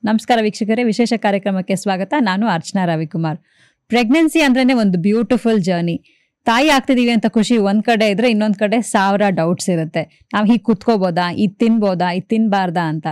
ನಮಸ್ಕಾರ ವೀಕ್ಷಕರೇ, ವಿಶೇಷ ಕಾರ್ಯಕ್ರಮಕ್ಕೆ ಸ್ವಾಗತ. ನಾನು ಅರ್ಚನಾ ರವಿಕುಮಾರ್. ಪ್ರೆಗ್ನೆನ್ಸಿ ಅಂದ್ರೇನೆ ಒಂದು ಬ್ಯೂಟಿಫುಲ್ ಜರ್ನಿ. ತಾಯಿ ಆಗ್ತಿದೀವಿ ಅಂತ ಖುಷಿ ಒಂದ್ ಕಡೆ ಇದ್ರೆ, ಇನ್ನೊಂದ್ ಕಡೆ 1000 ಡೌಟ್ಸ್ ಇರುತ್ತೆ. ನಾವು ಹೀಗೆ ಕುತ್ಕೋಬೋದಾ, ಇದು ತಿನ್ಬೋದಾ, ಇದು ತಿನ್ಬಾರ್ದಾ ಅಂತ.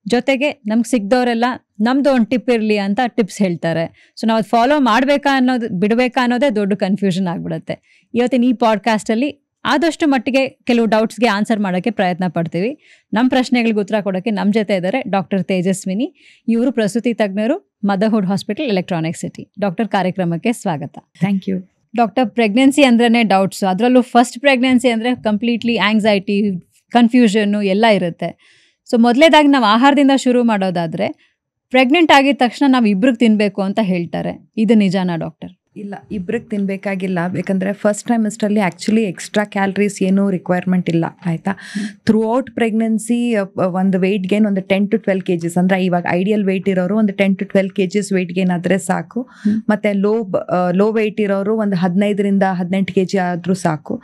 ಜೊತೆಗೆ ನಮ್ಗೆ ಸಿಗ್ದವರೆಲ್ಲ ನಮ್ದು ಒಂದು ಟಿಪ್ ಇರಲಿ ಅಂತ ಟಿಪ್ಸ್ ಹೇಳ್ತಾರೆ. ಸೊ ನಾವು ಅದು ಫಾಲೋ ಮಾಡಬೇಕಾ ಅನ್ನೋದು ಬಿಡಬೇಕಾ ಅನ್ನೋದೇ ದೊಡ್ಡ ಕನ್ಫ್ಯೂಷನ್ ಆಗ್ಬಿಡುತ್ತೆ. ಇವತ್ತಿನ ಈ ಪಾಡ್ಕಾಸ್ಟಲ್ಲಿ ಆದಷ್ಟು ಮಟ್ಟಿಗೆ ಕೆಲವು ಡೌಟ್ಸ್ಗೆ ಆನ್ಸರ್ ಮಾಡೋಕ್ಕೆ ಪ್ರಯತ್ನ ಪಡ್ತೀವಿ. ನಮ್ಮ ಪ್ರಶ್ನೆಗಳಿಗೆ ಉತ್ತರ ಕೊಡೋಕ್ಕೆ ನಮ್ಮ ಜೊತೆ ಇದ್ದಾರೆ ಡಾಕ್ಟರ್ ತೇಜಸ್ವಿನಿ. ಇವರು ಪ್ರಸೂತಿ ತಜ್ಞರು, motherhood hospital, Electronic City. Doctor, ಕಾರ್ಯಕ್ರಮಕ್ಕೆ ಸ್ವಾಗತ. Thank you. ಡಾಕ್ಟರ್, ಪ್ರೆಗ್ನೆನ್ಸಿ ಅಂದ್ರೇ ಡೌಟ್ಸ್, ಅದರಲ್ಲೂ ಫಸ್ಟ್ ಪ್ರೆಗ್ನೆನ್ಸಿ ಅಂದರೆ ಕಂಪ್ಲೀಟ್ಲಿ ಆಂಗ್ಸೈಟಿ, ಕನ್ಫ್ಯೂಷನ್ನು ಎಲ್ಲ ಇರುತ್ತೆ. ಸೊ ಮೊದಲೇದಾಗಿ ನಾವು ಆಹಾರದಿಂದ ಶುರು ಮಾಡೋದಾದರೆ, ಪ್ರೆಗ್ನೆಂಟ್ ಆಗಿದ ತಕ್ಷಣ ನಾವು ಇಬ್ರಿಗೆ ತಿನ್ನಬೇಕು ಅಂತ ಹೇಳ್ತಾರೆ. ಇದು ನಿಜಾನಾ ಡಾಕ್ಟರ್? ಇಲ್ಲ, ಇಬ್ರಿಗೆ ತಿನ್ನಬೇಕಾಗಿಲ್ಲ. ಬೇಕಂದರೆ ಫಸ್ಟ್ ಟ್ರೈಮಿಸ್ಟ್ರಲ್ಲಿ ಆ್ಯಕ್ಚುಲಿ ಎಕ್ಸ್ಟ್ರಾ ಕ್ಯಾಲರೀಸ್ ಏನೂ ರಿಕ್ವೈರ್ಮೆಂಟ್ ಇಲ್ಲ, ಆಯಿತಾ. ಥ್ರೂ ಔಟ್ ಪ್ರೆಗ್ನೆನ್ಸಿ ಒಂದು ವೆಯ್ಟ್ ಗೇನ್ ಒಂದು 10 to 12 kgs, ಅಂದರೆ ಇವಾಗ ಐಡಿಯಲ್ ವೆಯ್ಟ್ ಇರೋರು ಒಂದು 10 to 12 kgs ವೆಯ್ಟ್ ಗೇನ್ ಆದರೆ ಸಾಕು. ಮತ್ತು ಲೋ ವೆಯ್ಟ್ ಇರೋರು ಒಂದು 15 to 18 kg ಆದರೂ ಸಾಕು.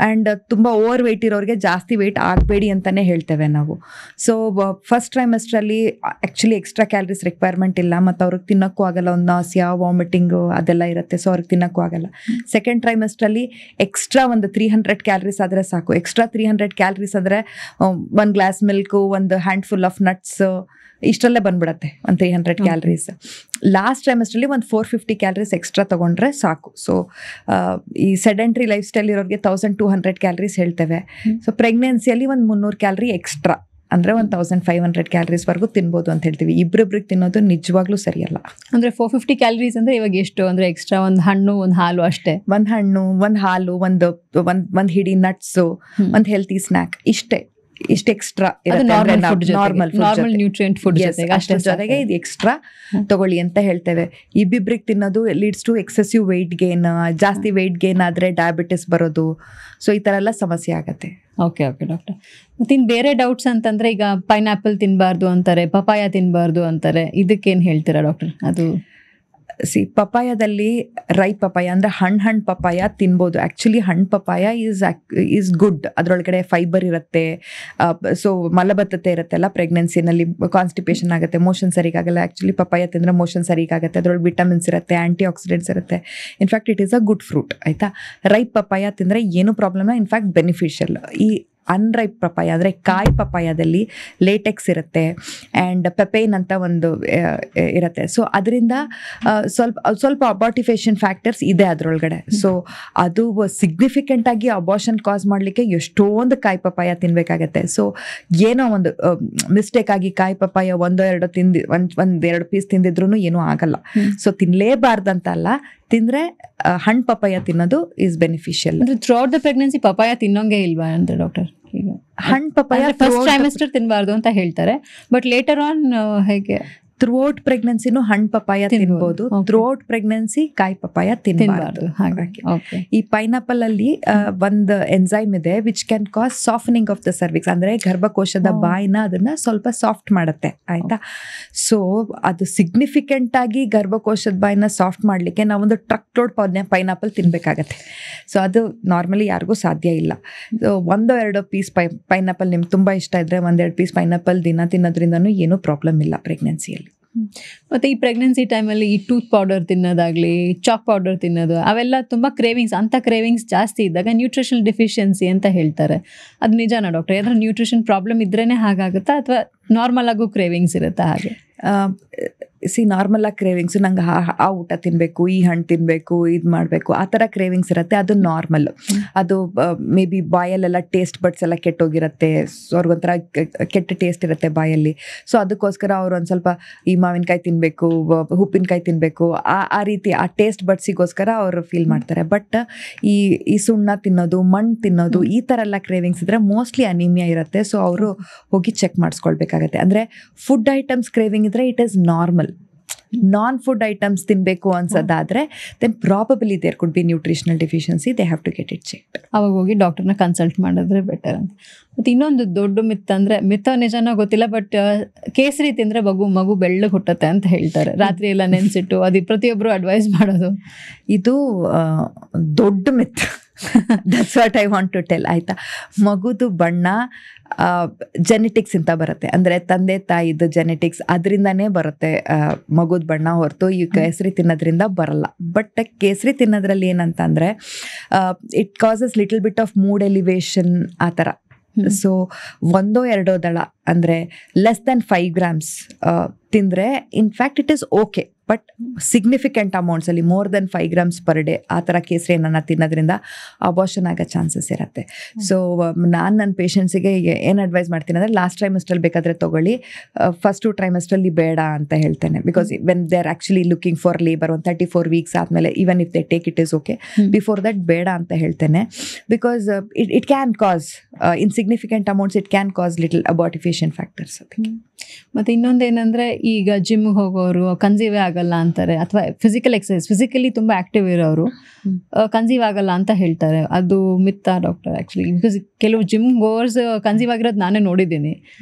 ಆ್ಯಂಡ್ ತುಂಬ ಓವರ್ ವೆಯ್ಟ್ ಇರೋರಿಗೆ ಜಾಸ್ತಿ ವೆಯ್ಟ್ ಆಗಬೇಡಿ ಅಂತಲೇ ಹೇಳ್ತೇವೆ ನಾವು. ಸೊ ಫಸ್ಟ್ ಟ್ರೈಮಿಸ್ಟ್ರಲ್ಲಿ ಆ್ಯಕ್ಚುಲಿ ಎಕ್ಸ್ಟ್ರಾ ಕ್ಯಾಲರೀಸ್ ರಿಕ್ವೈರ್ಮೆಂಟ್ ಇಲ್ಲ, ಮತ್ತು ಅವ್ರಿಗೆ ತಿನ್ನೋಕ್ಕೂ ಆಗಲ್ಲ, ಒಂದು ನಾಸಿಯಾ, ವಾಮಿಟಿಂಗು ಅದೆಲ್ಲ ಇರುತ್ತೆ. ಸೊ ಅವ್ರಿಗೆ ತಿನ್ನೋಕ್ಕೂ ಆಗಲ್ಲ. ಸೆಕೆಂಡ್ ಟ್ರೈಮಿಸ್ಟ್ರಲ್ಲಿ ಎಕ್ಸ್ಟ್ರಾ ಒಂದು 300 ಕ್ಯಾಲರೀಸ್ ಆದರೆ ಸಾಕು. ಎಕ್ಸ್ಟ್ರಾ 300 ಕ್ಯಾಲರೀಸ್ ಅಂದರೆ 1 ಗ್ಲಾಸ್ ಮಿಲ್ಕು, ಒಂದು ಹ್ಯಾಂಡ್ಫುಲ್ ಆಫ್ ನಟ್ಸ್, ಇಷ್ಟರಲ್ಲೇ ಬಂದ್ಬಿಡತ್ತೆ ಒಂದು 300 ಕ್ಯಾಲರೀಸ್. ಲಾಸ್ಟ್ ಟ್ರೈಮಿಸ್ಟ್ರಲ್ಲಿ ಒಂದು 450 ಕ್ಯಾಲರೀಸ್ ಎಕ್ಸ್ಟ್ರಾ ತೊಗೊಂಡ್ರೆ ಸಾಕು. ಸೊ ಈ ಸೆಡೆಂಟ್ರಿ ಲೈಫ್ ಸ್ಟೈಲ್ ಇರೋರಿಗೆ 1200 ಕ್ಯಾಲರೀಸ್ ಹೇಳ್ತೇವೆ. ಸೊ ಪ್ರೆಗ್ನೆನ್ಸಿಯಲ್ಲಿ ಒಂದು 300 ಕ್ಯಾಲರಿ ಎಕ್ಸ್ಟ್ರಾ, ಅಂದರೆ 1500 ಕ್ಯಾಲರೀಸ್ವರೆಗೂ ತಿನ್ಬೋದು ಅಂತ ಹೇಳ್ತೀವಿ. ಇಬ್ಬರಿಬ್ರಿಗೆ ತಿನ್ನೋದು ನಿಜವಾಗ್ಲೂ ಸರಿಯಲ್ಲ. ಅಂದರೆ 450 ಕ್ಯಾಲರೀಸ್ ಅಂದರೆ ಇವಾಗ ಎಷ್ಟು ಅಂದರೆ ಎಕ್ಸ್ಟ್ರಾ ಒಂದು ಹಣ್ಣು, ಒಂದು ಹಾಲು ಅಷ್ಟೇ. ಒಂದು ಹಣ್ಣು, ಒಂದು ಹಾಲು, ಒಂದು ಹಿಡಿ ನಟ್ಸು, ಒಂದು ಹೆಲ್ತಿ ಸ್ನ್ಯಾಕ್, ಇಷ್ಟು ಎಕ್ಸ್ಟ್ರಾ ನಾರ್ಮಲ್ ನ್ಯೂಟ್ರಿಯೆಂಟ್ ಫುಡ್ ಜೊತೆಗೆ ಇದು ಎಕ್ಸ್ಟ್ರಾ ತಗೊಳ್ಳಿ ಅಂತ ಹೇಳ್ತೇವೆ. ಇಬ್ಬಿಬ್ರಿಗೆ ತಿನ್ನೋದು leads to excessive weight gain. ಜಾಸ್ತಿ ವೆಯ್ಟ್ ಗೇನ್ ಆದರೆ ಡಯಾಬಿಟಿಸ್ ಬರೋದು, ಸೊ ಈ ಥರ ಎಲ್ಲ ಸಮಸ್ಯೆ ಆಗತ್ತೆ. Okay doctor. ಮತ್ತೆ ಇನ್ನು ಬೇರೆ ಡೌಟ್ಸ್ ಅಂತಂದರೆ, ಈಗ ಪೈನಾಪಲ್ ತಿನ್ನಬಾರ್ದು ಅಂತಾರೆ, ಪಪಾಯ ತಿನ್ನಬಾರ್ದು ಅಂತಾರೆ, ಇದಕ್ಕೇನು ಹೇಳ್ತೀರಾ ಡಾಕ್ಟರ್? ಅದು ಪಪಾಯದಲ್ಲಿ ರೈ ಪಪಾಯ ಅಂದರೆ ಹಣ್ಣು ಪಪಾಯ ತಿನ್ಬೋದು. ಆ್ಯಕ್ಚುಲಿ ಹಣ್ಣು ಪಪಾಯ ಈಸ್ ಗುಡ್. ಅದರೊಳಗಡೆ ಫೈಬರ್ ಇರುತ್ತೆ. ಸೊ ಮಲಬದ್ಧತೆ ಇರುತ್ತೆಲ್ಲ, ಪ್ರೆಗ್ನೆನ್ಸಿನಲ್ಲಿ ಕಾನ್ಸ್ಟಿಪೇಷನ್ ಆಗುತ್ತೆ, ಮೋಷನ್ ಸರಿಗಾಗಲ್ಲ. ಆ್ಯಕ್ಚುಲಿ ಪಪಾಯ ತಿಂದರೆ ಮೋಷನ್ ಸರಿಗಾಗುತ್ತೆ. ಅದರೊಳಗೆ ವಿಟಮಿನ್ಸ್ ಇರುತ್ತೆ, ಆ್ಯಂಟಿ ಆಕ್ಸಿಡೆಂಟ್ಸ್ ಇರುತ್ತೆ. In fact it is a good fruit, ಆಯಿತಾ. ರೈಪ್ ಪಪಾಯ ತಿಂದರೆ ಏನೂ ಪ್ರಾಬ್ಲಮ್, ಇನ್ಫ್ಯಾಕ್ಟ್ ಬೆನಿಫಿಷಿಯಲ್. ಈ ಅನ್ರೈಪ್ ಪಪಾಯ ಅಂದರೆ ಕಾಯಿ ಪಪಾಯದಲ್ಲಿ ಲೇಟೆಕ್ಸ್ ಇರುತ್ತೆ ಆ್ಯಂಡ್ ಪೆಪೈನ್ ಅಂತ ಒಂದು ಇರುತ್ತೆ. ಸೊ ಅದರಿಂದ ಸ್ವಲ್ಪ ಅಬಾರ್ಟಿಫೇಷನ್ ಫ್ಯಾಕ್ಟರ್ಸ್ ಇದೆ ಅದರೊಳಗಡೆ. ಸೊ ಅದು ಸಿಗ್ನಿಫಿಕೆಂಟಾಗಿ ಅಬಾರ್ಷನ್ ಕಾಸ್ ಮಾಡಲಿಕ್ಕೆ ಎಷ್ಟೊಂದು ಕಾಯಿ ಪಪಾಯ ತಿನ್ನಬೇಕಾಗತ್ತೆ. ಸೊ ಏನೋ ಒಂದು ಮಿಸ್ಟೇಕ್ ಆಗಿ ಕಾಯಿ ಪಪಾಯ ಒಂದೆರಡು ಪೀಸ್ ತಿಂದಿದ್ರೂ ಏನೂ ಆಗಲ್ಲ. ಸೊ ತಿನ್ನಲೇಬಾರ್ದಂತಲ್ಲ, ತಿಂದರೆ ಹಣ್ಣು ಪಪಾಯ ತಿನ್ನೋದು is beneficial. Throughout the pregnancy papaya ತಿನ್ನೋಂಗೆ ಇಲ್ವಾ ಅಂದ್ರೆ ಡಾಕ್ಟರ್? ಹಣ್ಣು ಪಪಾಯ ಫಸ್ಟ್ ಟ್ರೈಮಿಸ್ಟರ್ ತಿನ್ನಬಾರ್ದು ಅಂತ ಹೇಳ್ತಾರೆ, ಬಟ್ ಲೇಟರ್ ಆನ್ ಹೇಗೆ? ಥ್ರೂ ಔಟ್ ಪ್ರೆಗ್ನೆನ್ಸಿನೂ ಹಣ್ಣು ಪಪಾಯ ತಿನ್ಬೋದು, ಥ್ರೂ ಔಟ್ ಪ್ರೆಗ್ನೆನ್ಸಿ ಕಾಯಿ ಪಪಾಯ ತಿನ್ನಬಾರ್ದು. ಹಾಗಾಗಿ ಈ ಪೈನಾಪಲ್ ಅಲ್ಲಿ ಒಂದು ಎನ್ಸೈಮ್ ಇದೆ which can cause softening of the cervix, ಅಂದ್ರೆ ಗರ್ಭಕೋಶದ ಬಾಯಿನ ಅದನ್ನ ಸ್ವಲ್ಪ ಸಾಫ್ಟ್ ಮಾಡುತ್ತೆ, ಆಯ್ತಾ. ಸೊ ಅದು ಸಿಗ್ನಿಫಿಕೆಂಟ್ ಆಗಿ ಗರ್ಭಕೋಶದ ಬಾಯಿನ ಸಾಫ್ಟ್ ಮಾಡ್ಲಿಕ್ಕೆ ನಾವೊಂದು ಟ್ರಕ್ ಲೋಡ್ ಪೈನಾಪಲ್ ತಿನ್ಬೇಕಾಗತ್ತೆ. ಸೊ ಅದು ನಾರ್ಮಲಿ ಯಾರಿಗೂ ಸಾಧ್ಯ ಇಲ್ಲ. ಸೊ 1-2 ಪೀಸ್ ಪೈನಾಪಲ್ ನಿಮ್ಗೆ ತುಂಬಾ ಇಷ್ಟ ಇದ್ರೆ 1-2 ಪೀಸ್ ಪೈನಾಪಲ್ ದಿನ ತಿನ್ನೋದ್ರಿಂದನೂ ಏನೂ ಪ್ರಾಬ್ಲಮ್ ಇಲ್ಲ ಪ್ರೆಗ್ನೆನ್ಸಿಯಲ್ಲಿ. ಮತ್ತು ಈ ಪ್ರೆಗ್ನೆನ್ಸಿ ಟೈಮಲ್ಲಿ ಈ ಟೂತ್ ಪೌಡರ್ ತಿನ್ನೋದಾಗಲಿ, ಚಾಕ್ ಪೌಡರ್ ತಿನ್ನೋದು, ಅವೆಲ್ಲ ತುಂಬ ಕ್ರೇವಿಂಗ್ಸ್, ಅಂಥ ಕ್ರೇವಿಂಗ್ಸ್ ಜಾಸ್ತಿ ಇದ್ದಾಗ ನ್ಯೂಟ್ರಿಷನಲ್ ಡೆಫಿಷಿಯನ್ಸಿ ಅಂತ ಹೇಳ್ತಾರೆ. ಅದು ನಿಜಾನಾ ಡಾಕ್ಟರ್? ಯಾವ್ದಾದ್ರು ನ್ಯೂಟ್ರಿಷನ್ ಪ್ರಾಬ್ಲಮ್ ಇದ್ರೇ ಹಾಗಾಗುತ್ತಾ, ಅಥವಾ ನಾರ್ಮಲ್ ಆಗು ಕ್ರೇವಿಂಗ್ಸ್ ಇರುತ್ತಾ? ಹಾಗೆ ನಾರ್ಮಲ್ ಆಗಿ ಕ್ರೇವಿಂಗ್ಸು, ನಂಗೆ ಆ ಊಟ ತಿನ್ನಬೇಕು, ಈ ಹಣ್ಣು ತಿನ್ನಬೇಕು, ಇದು ಮಾಡಬೇಕು, ಆ ಥರ ಕ್ರೇವಿಂಗ್ಸ್ ಇರುತ್ತೆ. ಅದು ನಾರ್ಮಲ್. ಅದು ಮೇ ಬಿ ಬಾಯಲ್ಲೆಲ್ಲ ಟೇಸ್ಟ್ ಬಡ್ಸ್ ಎಲ್ಲ ಕೆಟ್ಟೋಗಿರುತ್ತೆ, ಅವ್ರಿಗೊಂಥರ ಕೆಟ್ಟ ಟೇಸ್ಟ್ ಇರುತ್ತೆ ಬಾಯಲ್ಲಿ. ಸೊ ಅದಕ್ಕೋಸ್ಕರ ಅವ್ರು ಒಂದು ಸ್ವಲ್ಪ ಈ ಮಾವಿನಕಾಯಿ ತಿನ್ನಬೇಕು, ಉಪ್ಪಿನಕಾಯಿ ತಿನ್ನಬೇಕು, ಆ ರೀತಿ ಆ ಟೇಸ್ಟ್ ಬಡ್ಸಿಗೋಸ್ಕರ ಅವರು ಫೀಲ್ ಮಾಡ್ತಾರೆ. ಬಟ್ ಈ ಸುಣ್ಣ ತಿನ್ನೋದು, ಮಣ್ಣು ತಿನ್ನೋದು, ಈ ಥರ ಎಲ್ಲ ಕ್ರೇವಿಂಗ್ಸ್ ಇದ್ದರೆ ಮೋಸ್ಟ್ಲಿ ಅನಿಮಿಯಾ ಇರುತ್ತೆ. ಸೊ ಅವರು ಹೋಗಿ ಚೆಕ್ ಮಾಡಿಸ್ಕೊಳ್ಬೇಕಾಗತ್ತೆ. ಅಂದರೆ ಫುಡ್ ಐಟಮ್ಸ್ ಕ್ರೇವಿಂಗ್ ಇದ್ದರೆ it is normal. Non food items ತಿನ್ನಬೇಕು ಅನ್ಸೋದಾದ್ರೆ then probably there could be nutritional deficiency, they have to get it checked. ಅವಾಗ ಹೋಗಿ ಡಾಕ್ಟರ್ನ ಕನ್ಸಲ್ಟ್ ಮಾಡಿದ್ರೆ ಬೆಟರ್ ಅಂತ. ಮತ್ತು ಇನ್ನೊಂದು ದೊಡ್ಡ ಮಿತ್ ಅಂದರೆ, ಮಿತ್ತೋ ನಿಜನೋ ಗೊತ್ತಿಲ್ಲ, ಬಟ್ ಕೇಸರಿ ತಿಂದರೆ ಮಗು ಬೆಳ್ಳಗೆ ಹುಟ್ಟುತ್ತೆ ಅಂತ ಹೇಳ್ತಾರೆ. ರಾತ್ರಿ ಎಲ್ಲ ನೆನೆಸಿಟ್ಟು ಅದು ಪ್ರತಿಯೊಬ್ಬರು ಅಡ್ವೈಸ್ ಮಾಡೋದು. ಇದು ದೊಡ್ಡ myth. That's what I want to tell, ಆಯಿತಾ. ಮಗುದು ಬಣ್ಣ ಜೆನೆಟಿಕ್ಸ್ ಅಂತ ಬರುತ್ತೆ, ಅಂದರೆ ತಂದೆ ತಾಯಿದು ಜೆನೆಟಿಕ್ಸ್ ಅದರಿಂದನೇ ಬರುತ್ತೆ ಮಗುದ ಬಣ್ಣ, ಹೊರತು ಈ ಕೇಸರಿ ತಿನ್ನೋದ್ರಿಂದ ಬರಲ್ಲ. ಬಟ್ ಕೇಸರಿ ತಿನ್ನೋದ್ರಲ್ಲಿ ಏನಂತ ಅಂದರೆ it causes little bit of mood elevation ಆ ಥರ. ಸೊ 1-2 ದಳ ಅಂದರೆ ಲೆಸ್ ದೆನ್ 5 grams ತಿಂದರೆ in fact it is okay. But significant ಅಮೌಂಟ್ಸಲ್ಲಿ more than 5 grams per day ಆ ಥರ ಕೇಸರಿಯನ್ನು ತಿನ್ನೋದ್ರಿಂದ ಅಬಾರ್ಷನ್ ಆಗೋ ಚಾನ್ಸಸ್ ಇರುತ್ತೆ. ಸೊ ನಾನು ನನ್ನ ಪೇಷಂಟ್ಸಿಗೆ ಏನು ಅಡ್ವೈಸ್ ಮಾಡ್ತೀನಿ ಅಂದರೆ ಲಾಸ್ಟ್ ಟ್ರೈಮೆಸ್ಟ್ರಲ್ಲಿ ಬೇಕಾದರೆ ತೊಗೊಳ್ಳಿ, ಫಸ್ಟ್ 2 ಟ್ರೈಮೆಸ್ಟ್ರಲ್ಲಿ ಬೇಡ ಅಂತ ಹೇಳ್ತೇನೆ. Because when they are actually looking for labour 34 weeks ಆದಮೇಲೆ even if they take it is okay, before that ಬೇಡ ಅಂತ ಹೇಳ್ತೇನೆ. Because it can cause in significant amounts, it can cause little abortifacient factors. ಮತ್ತು ಇನ್ನೊಂದೇನೆಂದರೆ ಈಗ ಜಿಮ್ಗೆ ಹೋಗೋರು ಕನ್ಸೀವೇ ಆಗಲ್ಲ ಅಂತಾರೆ, ಅಥವಾ ಫಿಸಿಕಲ್ ಎಕ್ಸಸೈಸ್ ಫಿಸಿಕಲಿ ತುಂಬ ಆ್ಯಕ್ಟಿವ್ ಇರೋರು ಕನ್ಸೀವ್ ಆಗಲ್ಲ ಅಂತ ಹೇಳ್ತಾರೆ. ಅದು ಮಿತ್ತಾ ಡಾಕ್ಟರ್ ಆ್ಯಕ್ಚುಲಿ? ಬಿಕಾಸ್ ಕೆಲವು ಜಿಮ್ ಗೋವರ್ಸ್ ಕನ್ಸೀವ್ ಆಗಿರೋದು ನಾನೇ ನೋಡಿದ್ದೀನಿ.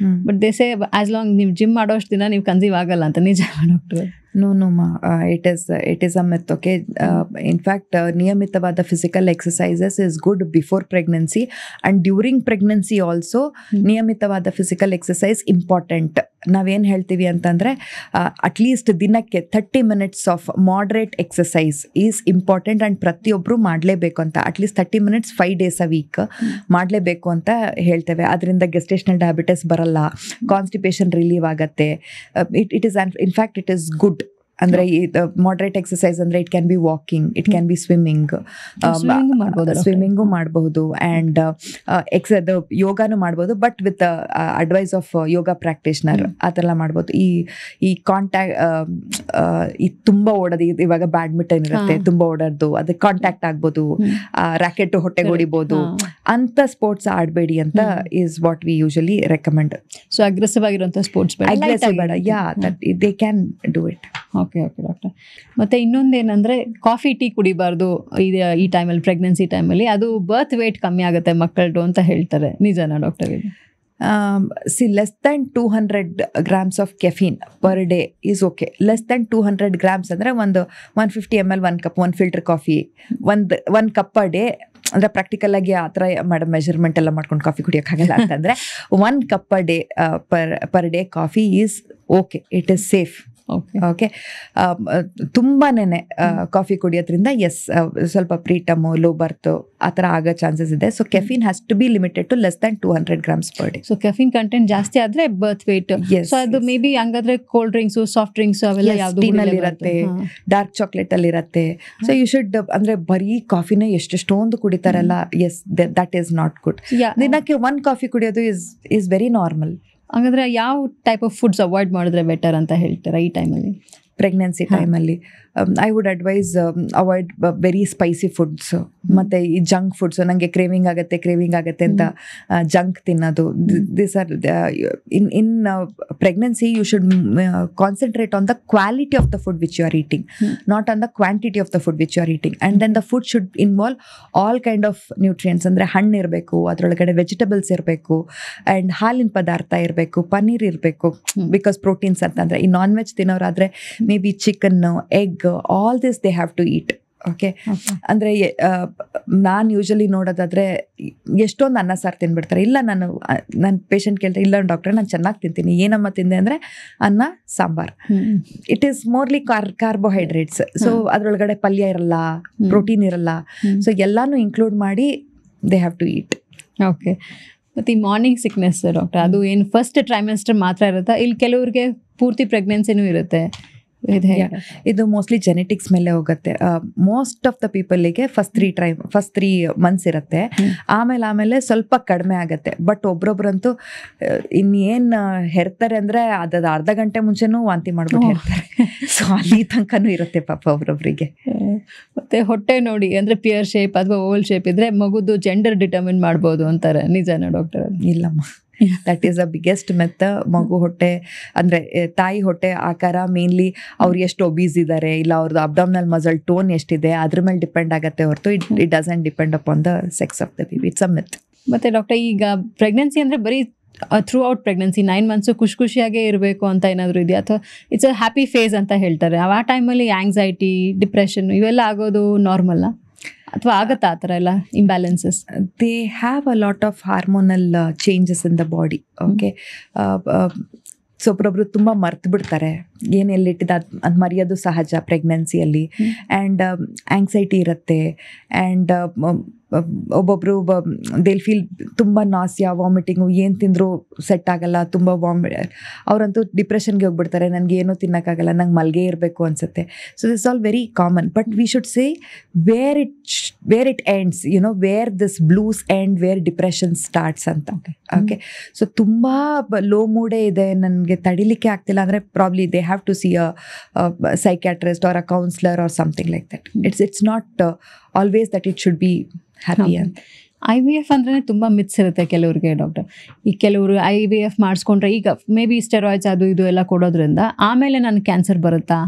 But they say as long ನೀವು ಜಿಮ್ ಮಾಡೋಷ್ಟು ದಿನ ನೀವು ಕನ್ಸೀವ್ ಆಗಲ್ಲ ಅಂತ. ನಿಜ doctor? No, ma. It is a myth. Okay. In fact, ನಿಯಮಿತವಾದ physical exercises is good before pregnancy and during pregnancy also. ನಿಯಮಿತವಾದ physical exercise important. ನಾವೇನು ಹೇಳ್ತೀವಿ ಅಂತಂದರೆ ಅಟ್ಲೀಸ್ಟ್ ದಿನಕ್ಕೆ 30 minutes of moderate exercise is important and ಪ್ರತಿಯೊಬ್ಬರು ಮಾಡಲೇಬೇಕು ಅಂತ. At least 30 minutes 5 days a week ಮಾಡಲೇಬೇಕು ಅಂತ ಹೇಳ್ತೇವೆ. ಅದರಿಂದ ಗೆಸ್ಟೇಷನಲ್ ಡಯಾಬಿಟಿಸ್ ಬರಲ್ಲ, ಕಾನ್ಸ್ಟಿಪೇಷನ್ ರಿಲೀವ್ ಆಗುತ್ತೆ. It is in fact it is good. ಅಂದರೆ ಈ ಮಾಡ್ರೇಟ್ ಎಕ್ಸಸೈಸ್ ಅಂದರೆ it can be walking, it can be swimming ಮಾಡಬಹುದು, ಆ್ಯಂಡ್ ಯೋಗಾನು ಮಾಡ್ಬೋದು. But with advice of yoga practitioner ಆ ಥರ ಮಾಡ್ಬೋದು. ಈ ಕಾಂಟ್ಯಾಕ್ಟ್ ಈ ತುಂಬ ಓಡೋದು, ಇವಾಗ ಬ್ಯಾಡ್ಮಿಂಟನ್ ಇರುತ್ತೆ, ತುಂಬ ಓಡೋದು, ಅದಕ್ಕೆ ಕಾಂಟ್ಯಾಕ್ಟ್ ಆಗ್ಬೋದು, ರ್ಯಾಕೆಟ್ ಹೊಟ್ಟೆಗೆ ಹೊಡಿಬೋದು, ಅಂಥ ಸ್ಪೋರ್ಟ್ಸ್ ಆಡಬೇಡಿ ಅಂತ is what we usually recommend. So aggressive ಆಗಿರುವಂಥ ಸ್ಪೋರ್ಟ್ಸ್ ಬೇಡ, yeah that they can do it. Okay doctor. ಮತ್ತು ಇನ್ನೊಂದೇನೆಂದರೆ ಕಾಫಿ ಟೀ ಕುಡಿಬಾರ್ದು ಈ ಟೈಮಲ್ಲಿ, ಪ್ರೆಗ್ನೆನ್ಸಿ ಟೈಮಲ್ಲಿ. ಅದು ಬರ್ತ್ ವೇಟ್ ಕಮ್ಮಿ ಆಗುತ್ತೆ ಮಕ್ಕಳದು ಅಂತ ಹೇಳ್ತಾರೆ. ನಿಜನಾ ಡಾಕ್ಟರ್ ಇದು? less than 200 grams of caffeine per day is okay. Less than 200 grams ಅಂದರೆ ಒಂದು 150 ml 1 cup, 1 filter ಕಾಫಿ, ಒಂದು ಕಪ್ ಪರ್ ಡೇ. ಅಂದರೆ ಪ್ರಾಕ್ಟಿಕಲ್ ಆಗಿ ಆ ಥರ ಮೆಜರ್ಮೆಂಟ್ ಎಲ್ಲ ಮಾಡ್ಕೊಂಡು ಕಾಫಿ ಕುಡಿಯೋಕ್ಕಾಗಲ್ಲ ಅಂತಂದರೆ 1 cup per day per day coffee is okay, it is safe. Okay. ತುಂಬಾನೇ ಕಾಫಿ ಕುಡಿಯೋದ್ರಿಂದ ಸ್ವಲ್ಪ ಪ್ರೀಟಮು, ಲೋ ಬರ್ತು ಆ ಥರ ಆಗೋ ಚಾನ್ಸಸ್ ಇದೆ. So caffeine has to be limited to less than 200 grams per day. So caffeine content ಜಾಸ್ತಿ ಆದರೆ ಬರ್ತ್ ವೇಟ್. ಸೊ ಅದು ಮೇ ಬಿ ಹಂಗಾದ್ರೆ ಕೋಲ್ಡ್ ಡ್ರಿಂಕ್ಸು, ಸಾಫ್ಟ್ ಡ್ರಿಂಕ್ಸು ಅವೆಲ್ಲ ಯಾವುದು ಟೀನಲ್ಲಿ ಇರುತ್ತೆ, ಡಾರ್ಕ್ ಚಾಕ್ಲೇಟ್ ಅಲ್ಲಿ ಇರುತ್ತೆ. ಸೊ ಯು ಶುಡ್, ಅಂದರೆ ಬರೀ ಕಾಫಿನೇ ಎಷ್ಟೊಂದು ಕುಡಿತಾರಲ್ಲ, ದಟ್ ಈಸ್ ನಾಟ್ ಗುಡ್. ದಿನಕ್ಕೆ 1 ಕಾಫಿ ಕುಡಿಯೋದು ಇಸ್ ವೆರಿ ನಾರ್ಮಲ್. ಹಾಗಾದ್ರೆ ಯಾವ ಟೈಪ್ ಆಫ್ ಫುಡ್ಸ್ ಅವಾಯ್ಡ್ ಮಾಡಿದ್ರೆ ಬೆಟರ್ ಅಂತ ಹೇಳ್ತೀರಾ ಈ ಟೈಮಲ್ಲಿ, ಪ್ರೆಗ್ನೆನ್ಸಿ ಟೈಮಲ್ಲಿ? I would advise avoid very spicy foods ಮತ್ತು ಈ ಜಂಕ್ ಫುಡ್ಸ್. ನನಗೆ ಕ್ರೇವಿಂಗ್ ಆಗುತ್ತೆ ಅಂತ ಜಂಕ್ ತಿನ್ನೋದು. This are in pregnancy you should concentrate on the quality of the food which you are eating, not on the quantity of the food which you are eating. And then the food should involve all kind of nutrients. ಅಂದರೆ ಹಣ್ಣು ಇರಬೇಕು, ಅದರೊಳಗಡೆ vegetables ಇರಬೇಕು, and ಹಾಲಿನ ಪದಾರ್ಥ ಇರಬೇಕು, ಪನ್ನೀರ್ ಇರಬೇಕು, because proteins ಅಂತಂದರೆ ಈ ನಾನ್ ವೆಜ್ ತಿನ್ನೋರಾದರೆ maybe chicken, egg, all this they have to eat. Okay. ಅಂದರೆ ನಾನು ಯೂಶಲಿ ನೋಡೋದಾದರೆ ಎಷ್ಟೊಂದು ಅನ್ನ ಸಾರು ತಿನ್ಬಿಡ್ತಾರೆ. ಇಲ್ಲ, ನನ್ನ ಪೇಷಂಟ್ ಕೇಳ್ತಾರೆ, ಇಲ್ಲ ಡಾಕ್ಟ್ರೆ ನಾನು ಚೆನ್ನಾಗಿ ತಿಂತೀನಿ. ಏನಮ್ಮ ತಿಂದೆ ಅಂದರೆ ಅನ್ನ sambar. It is morely carbohydrates. So ಅದರೊಳಗಡೆ ಪಲ್ಯ ಇರಲ್ಲ, ಪ್ರೋಟೀನ್ ಇರಲ್ಲ. ಸೊ ಎಲ್ಲಾನು ಇನ್ಕ್ಲೂಡ್ ಮಾಡಿ they have to eat. Okay. ಮತ್ತು ಈ ಮಾರ್ನಿಂಗ್ ಸಿಕ್ನೆಸ್ ಡಾಕ್ಟರ್, ಅದು ಏನು ಫಸ್ಟ್ ಟ್ರೈಮೆಸ್ಟರ್ ಮಾತ್ರ ಇರುತ್ತಾ, ಇಲ್ಲಿ ಕೆಲವ್ರಿಗೆ ಪೂರ್ತಿ ಪ್ರೆಗ್ನೆನ್ಸಿನೂ ಇರುತ್ತೆ? ಇದು ಮೋಸ್ಟ್ಲಿ ಜೆನೆಟಿಕ್ಸ್ ಮೇಲೆ ಹೋಗುತ್ತೆ. ಮೋಸ್ಟ್ ಆಫ್ ದ ಪೀಪಲ್ಗೆ ಫಸ್ಟ್ 3 months ಇರುತ್ತೆ, ಆಮೇಲೆ ಸ್ವಲ್ಪ ಕಡಿಮೆ ಆಗುತ್ತೆ. ಬಟ್ ಒಬ್ರೊಬ್ರಂತೂ ಇನ್ನೇನು ಹೆರ್ತಾರೆ ಅಂದರೆ ಅದ ಅರ್ಧ ಗಂಟೆ ಮುಂಚೆನೂ ವಾಂತಿ ಮಾಡ್ಬಿಟ್ಟು ಹೆರ್ತಾರೆ. ಸೊ ಅಲ್ಲಿ ತನಕನೂ ಇರುತ್ತೆ ಪಾಪ ಒಬ್ರೊಬ್ರಿಗೆ. ಮತ್ತೆ ಹೊಟ್ಟೆ ನೋಡಿ, ಅಂದರೆ ಪಿಯರ್ ಶೇಪ್ ಅಥವಾ ಓವಲ್ ಶೇಪ್ ಇದ್ರೆ ಮಗುದು ಜೆಂಡರ್ ಡಿಟರ್ಮಿನ್ ಮಾಡ್ಬೋದು ಅಂತಾರೆ. ನಿಜನಾ ಡಾಕ್ಟರ್? ಇಲ್ಲಮ್ಮ, ದಟ್ ಈಸ್ ದ ಬಿಗ್ಗೆಸ್ಟ್ ಮೆತ್. ಮಗು ಹೊಟ್ಟೆ ಅಂದರೆ ತಾಯಿ ಹೊಟ್ಟೆ ಆಕಾರ ಮೇನ್ಲಿ ಅವ್ರು ಎಷ್ಟು ಒಬೀಸ್ ಇದ್ದಾರೆ, ಇಲ್ಲ ಅವ್ರದ್ದು ಅಬ್ಡಾಮಿನಲ್ ಮಸಲ್ ಟೋನ್ ಎಷ್ಟಿದೆ, ಅದ್ರ ಮೇಲೆ ಡಿಪೆಂಡ್ ಆಗುತ್ತೆ ಹೊರತು it doesn't depend upon the sex of the baby. It's a myth. ಮತ್ತು ಡಾಕ್ಟರ್, ಈಗ ಪ್ರೆಗ್ನೆನ್ಸಿ ಅಂದರೆ ಬರೀ ಥ್ರೂ ಔಟ್ ಪ್ರೆಗ್ನೆನ್ಸಿ 9 months ಖುಷಿಯಾಗೇ ಇರಬೇಕು ಅಂತ ಏನಾದರೂ ಇದೆಯಾ, ಅಥವಾ ಇಟ್ಸ್ ಅ ಹ್ಯಾಪಿ ಫೇಸ್ ಅಂತ ಹೇಳ್ತಾರೆ? ಆ ಟೈಮಲ್ಲಿ ಆಂಗ್ಸೈಟಿ, ಡಿಪ್ರೆಷನ್ ಇವೆಲ್ಲ ಆಗೋದು ನಾರ್ಮಲ್ಲ? ಅಥವಾ ಆಗತ್ತಾ ಆ ಥರ ಎಲ್ಲ imbalances? They have a lot of hormonal changes in the body. Okay, so ಒಬ್ಬರೊಬ್ರು ತುಂಬ ಮರ್ತು ಬಿಡ್ತಾರೆ, ಏನು ಎಲ್ಲಿಟ್ಟಿದ್ದು ಅದು ಮರೆಯೋದು ಸಹಜ ಪ್ರೆಗ್ನೆನ್ಸಿಯಲ್ಲಿ. ಆ್ಯಂಡ್ ಆಂಗ್ಸೈಟಿ ಇರುತ್ತೆ. ಆ್ಯಂಡ್ ಒಬ್ಬೊಬ್ಬರು ದೇಲ್ ಫೀಲ್ ತುಂಬ ನಾಸಿಯಾ, ವಾಮಿಟಿಂಗು, ಏನು ತಿಂದರೂ ಸೆಟ್ ಆಗಲ್ಲ, ತುಂಬ ಅವರಂತೂ ಡಿಪ್ರೆಷನ್ಗೆ ಹೋಗ್ಬಿಡ್ತಾರೆ, ನನಗೆ ಏನೂ ತಿನ್ನೋಕ್ಕಾಗಲ್ಲ, ನಂಗೆ ಮಲ್ಗೆ ಇರಬೇಕು ಅನಿಸುತ್ತೆ. So this all very common. But we should say where it ends, where this blues end, where depression starts ಅಂತ. ಓಕೆ, ಸೊ ತುಂಬ ಲೋ ಮೂಡೇ ಇದೆ, ನನಗೆ ತಡಿಲಿಕ್ಕೆ ಆಗ್ತಿಲ್ಲ ಅಂದರೆ probably they have to see a psychiatrist or a counsellor or something like that. It's not always that it should be happy ಅಂತ. IVF ಅಂದ್ರೆ ತುಂಬ ಮಿತ್ಸ್ ಇರುತ್ತೆ ಕೆಲವ್ರಿಗೆ ಡಾಕ್ಟರ್. ಈ ಕೆಲವರು IVF ಮಾಡಿಸ್ಕೊಂಡ್ರೆ ಈಗ ಮೇ ಬಿ ಸ್ಟೆರಾಯ್ಡ್ಸ್ ಅದು ಇದು ಎಲ್ಲ ಕೊಡೋದ್ರಿಂದ ಆಮೇಲೆ ನನಗೆ ಕ್ಯಾನ್ಸರ್ ಬರುತ್ತಾ,